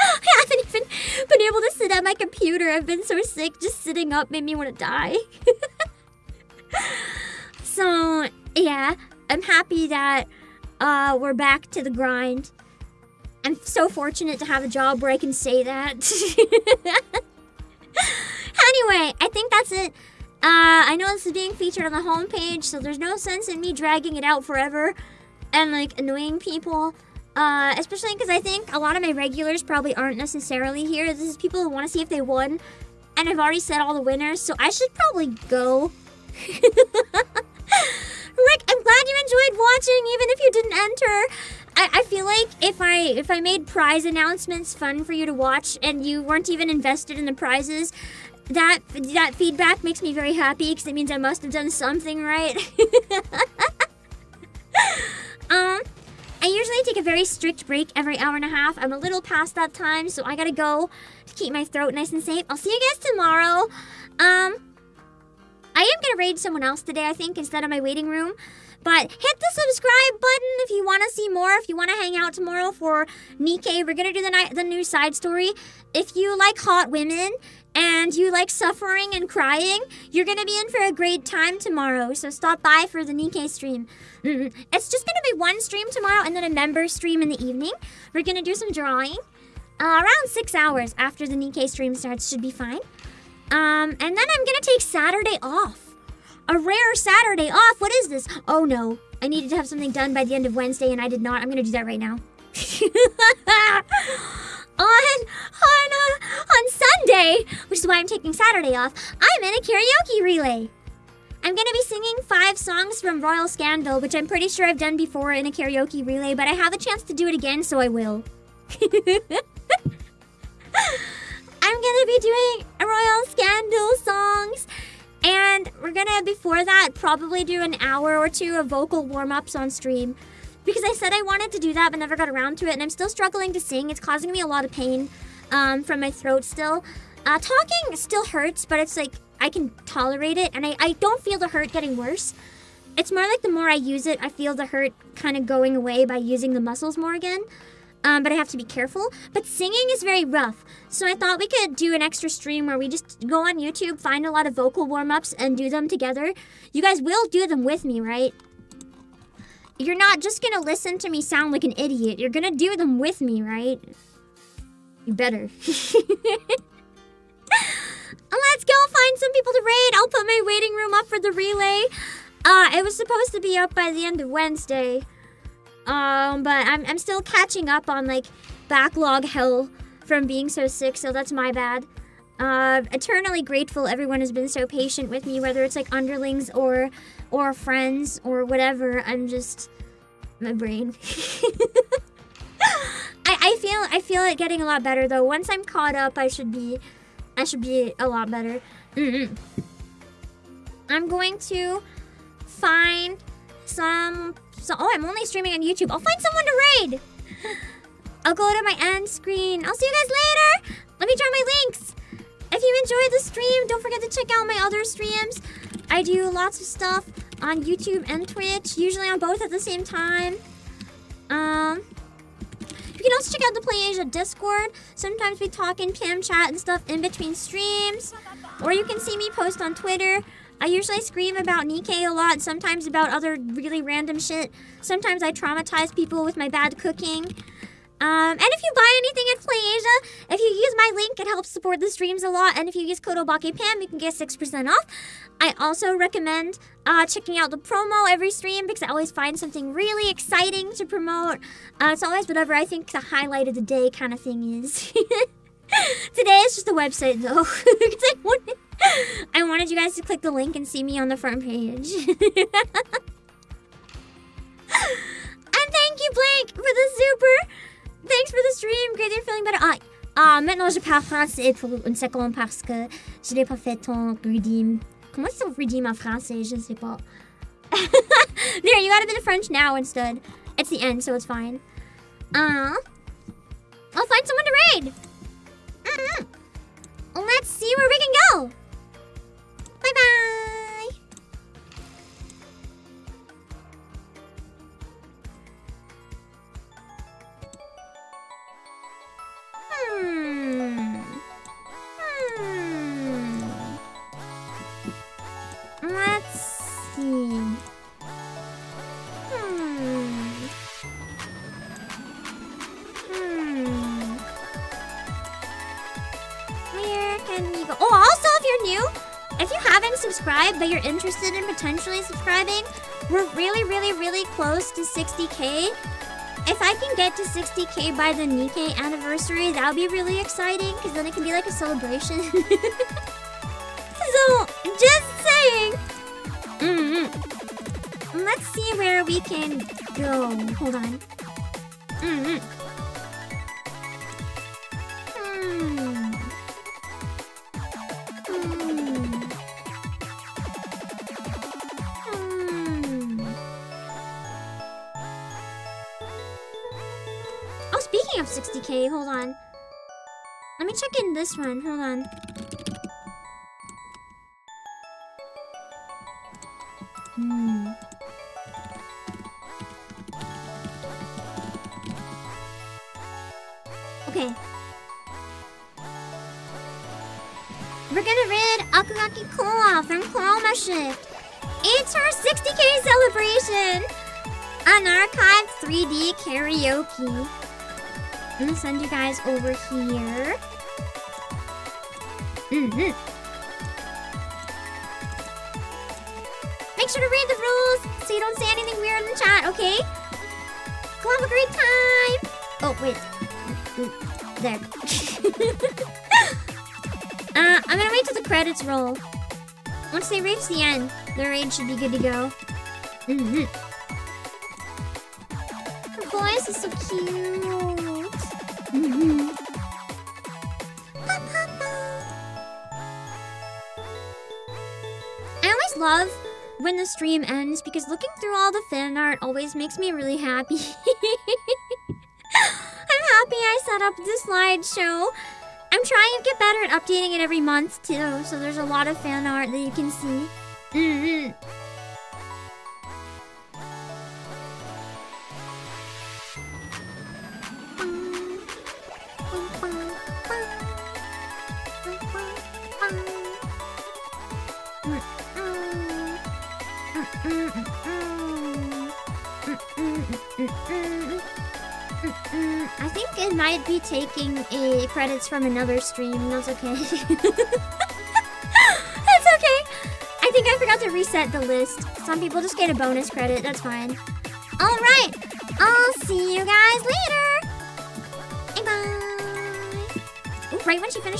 I haven't even been able to sit at my computer. I've been so sick. Just sitting up made me want to die. So, yeah. I'm happy that we're back to the grind. I'm so fortunate to have a job where I can say that. Anyway, I think that's it. I know this is being featured on the homepage, so there's no sense in me dragging it out forever and, like, annoying people. Especially because I think a lot of my regulars probably aren't necessarily here. This is people who want to see if they won. And I've already said all the winners, so I should probably go. Rick, I'm glad you enjoyed watching, even if you didn't enter. I feel like if I made prize announcements fun for you to watch and you weren't even invested in the prizes, that feedback makes me very happy because it means I must have done something right. I usually take a very strict break every hour and a half. I'm a little past that time, so I gotta go to keep my throat nice and safe. I'll see you guys tomorrow. I am gonna raid someone else today, I think, instead of my waiting room. But hit the subscribe button if you want to see more. If you want to hang out tomorrow for Nikkei, we're gonna do the new side story. If you like hot women and you like suffering and crying, you're gonna be in for a great time tomorrow. So stop by for the Nikkei stream. It's just gonna be one stream tomorrow and then a member stream in the evening. We're gonna do some drawing. Around 6 hours after the Nikkei stream starts should be fine. And then I'm gonna take Saturday off. A rare Saturday off. What is this? Oh no, I needed to have something done by the end of Wednesday and I did not. I'm gonna do that right now. On Sunday, which is why I'm taking Saturday off, I'm in a karaoke relay. I'm gonna be singing 5 songs from Royal Scandal, which I'm pretty sure I've done before in a karaoke relay, but I have a chance to do it again, so I will. I'm gonna be doing Royal Scandal songs, and we're gonna, before that, probably do an hour or 2 of vocal warm-ups on stream. Because I said I wanted to do that, but never got around to it, and I'm still struggling to sing. It's causing me a lot of pain from my throat still. Talking still hurts, but it's like, I can tolerate it, and I don't feel the hurt getting worse. It's more like the more I use it, I feel the hurt kind of going away by using the muscles more again. But I have to be careful. But singing is very rough, so I thought we could do an extra stream where we just go on YouTube, find a lot of vocal warm-ups, and do them together. You guys will do them with me, right? You're not just gonna listen to me sound like an idiot. You're gonna do them with me, right? You better. Let's go find some people to raid. I'll put my waiting room up for the relay. It was supposed to be up by the end of Wednesday. But I'm still catching up on, like, backlog hell from being so sick, so that's my bad. Eternally grateful everyone has been so patient with me, whether it's, like, underlings or friends or whatever. I'm just... my brain. I feel it getting a lot better, though. Once I'm caught up, I should be a lot better. I'm going to find some... oh, I'm only streaming on YouTube. I'll find someone to raid. I'll go to my end screen. I'll see you guys later. Let me try my links. If if you enjoyed the stream, don't forget to check out my other streams. I do lots of stuff on YouTube and Twitch, usually on both at the same time. You can also check out the PlayAsia Discord. Sometimes we talk in PM chat and stuff in between streams. Or you can see me post on Twitter. I usually scream about Nikkei a lot, sometimes about other really random shit. Sometimes I traumatize people with my bad cooking. And if you buy anything at PlayAsia, if you use my link, it helps support the streams a lot. And if you use code Obake PAM, you can get 6% off. I also recommend checking out the promo every stream because I always find something really exciting to promote. It's always whatever I think the highlight of the day kind of thing is. Today it's just the website though. I wanted you guys to click the link and see me on the front page. And thank you, Blake, for the super. Thanks for the stream. Great, you're feeling better. Maintenant je parle français pour une seconde parce que je n'ai pas fait ton redeem. Comment ça redeem en français? Je sais pas. There, you got a bit of French now instead. It's the end, so it's fine. I'll find someone to raid. Let's see where we can go. Bye-bye. Let's see. Where can we go? Oh, also, if you're new, if you haven't subscribed but you're interested in potentially subscribing, we're really close to 60K. If I can get to 60K by the Nikkei anniversary, that would be really exciting because then it can be like a celebration. So, just saying. Let's see where we can go. Hold on. Oh, speaking of 60K, hold on. Let me check in this one. Hold on. Okay. We're gonna raid Akugaki Koa from Chroma Shift. It's her 60K celebration! Unarchived 3D karaoke. I'm gonna send you guys over here. Make sure to read the rules so you don't say anything weird in the chat, okay? Go have a great time! Oh, wait. There. I'm gonna wait till the credits roll. Once they reach the end, the raid should be good to go. Her voice is so cute. I always love when the stream ends because looking through all the fan art always makes me really happy. I'm happy I set up this slideshow. I'm trying to get better at updating it every month too, so there's a lot of fan art that you can see. I think it might be taking credits from another stream. That's okay. That's okay. I think I forgot to reset the list. Some people just get a bonus credit. That's fine. Alright. I'll see you guys later. Bye-bye. Ooh, right when she finished.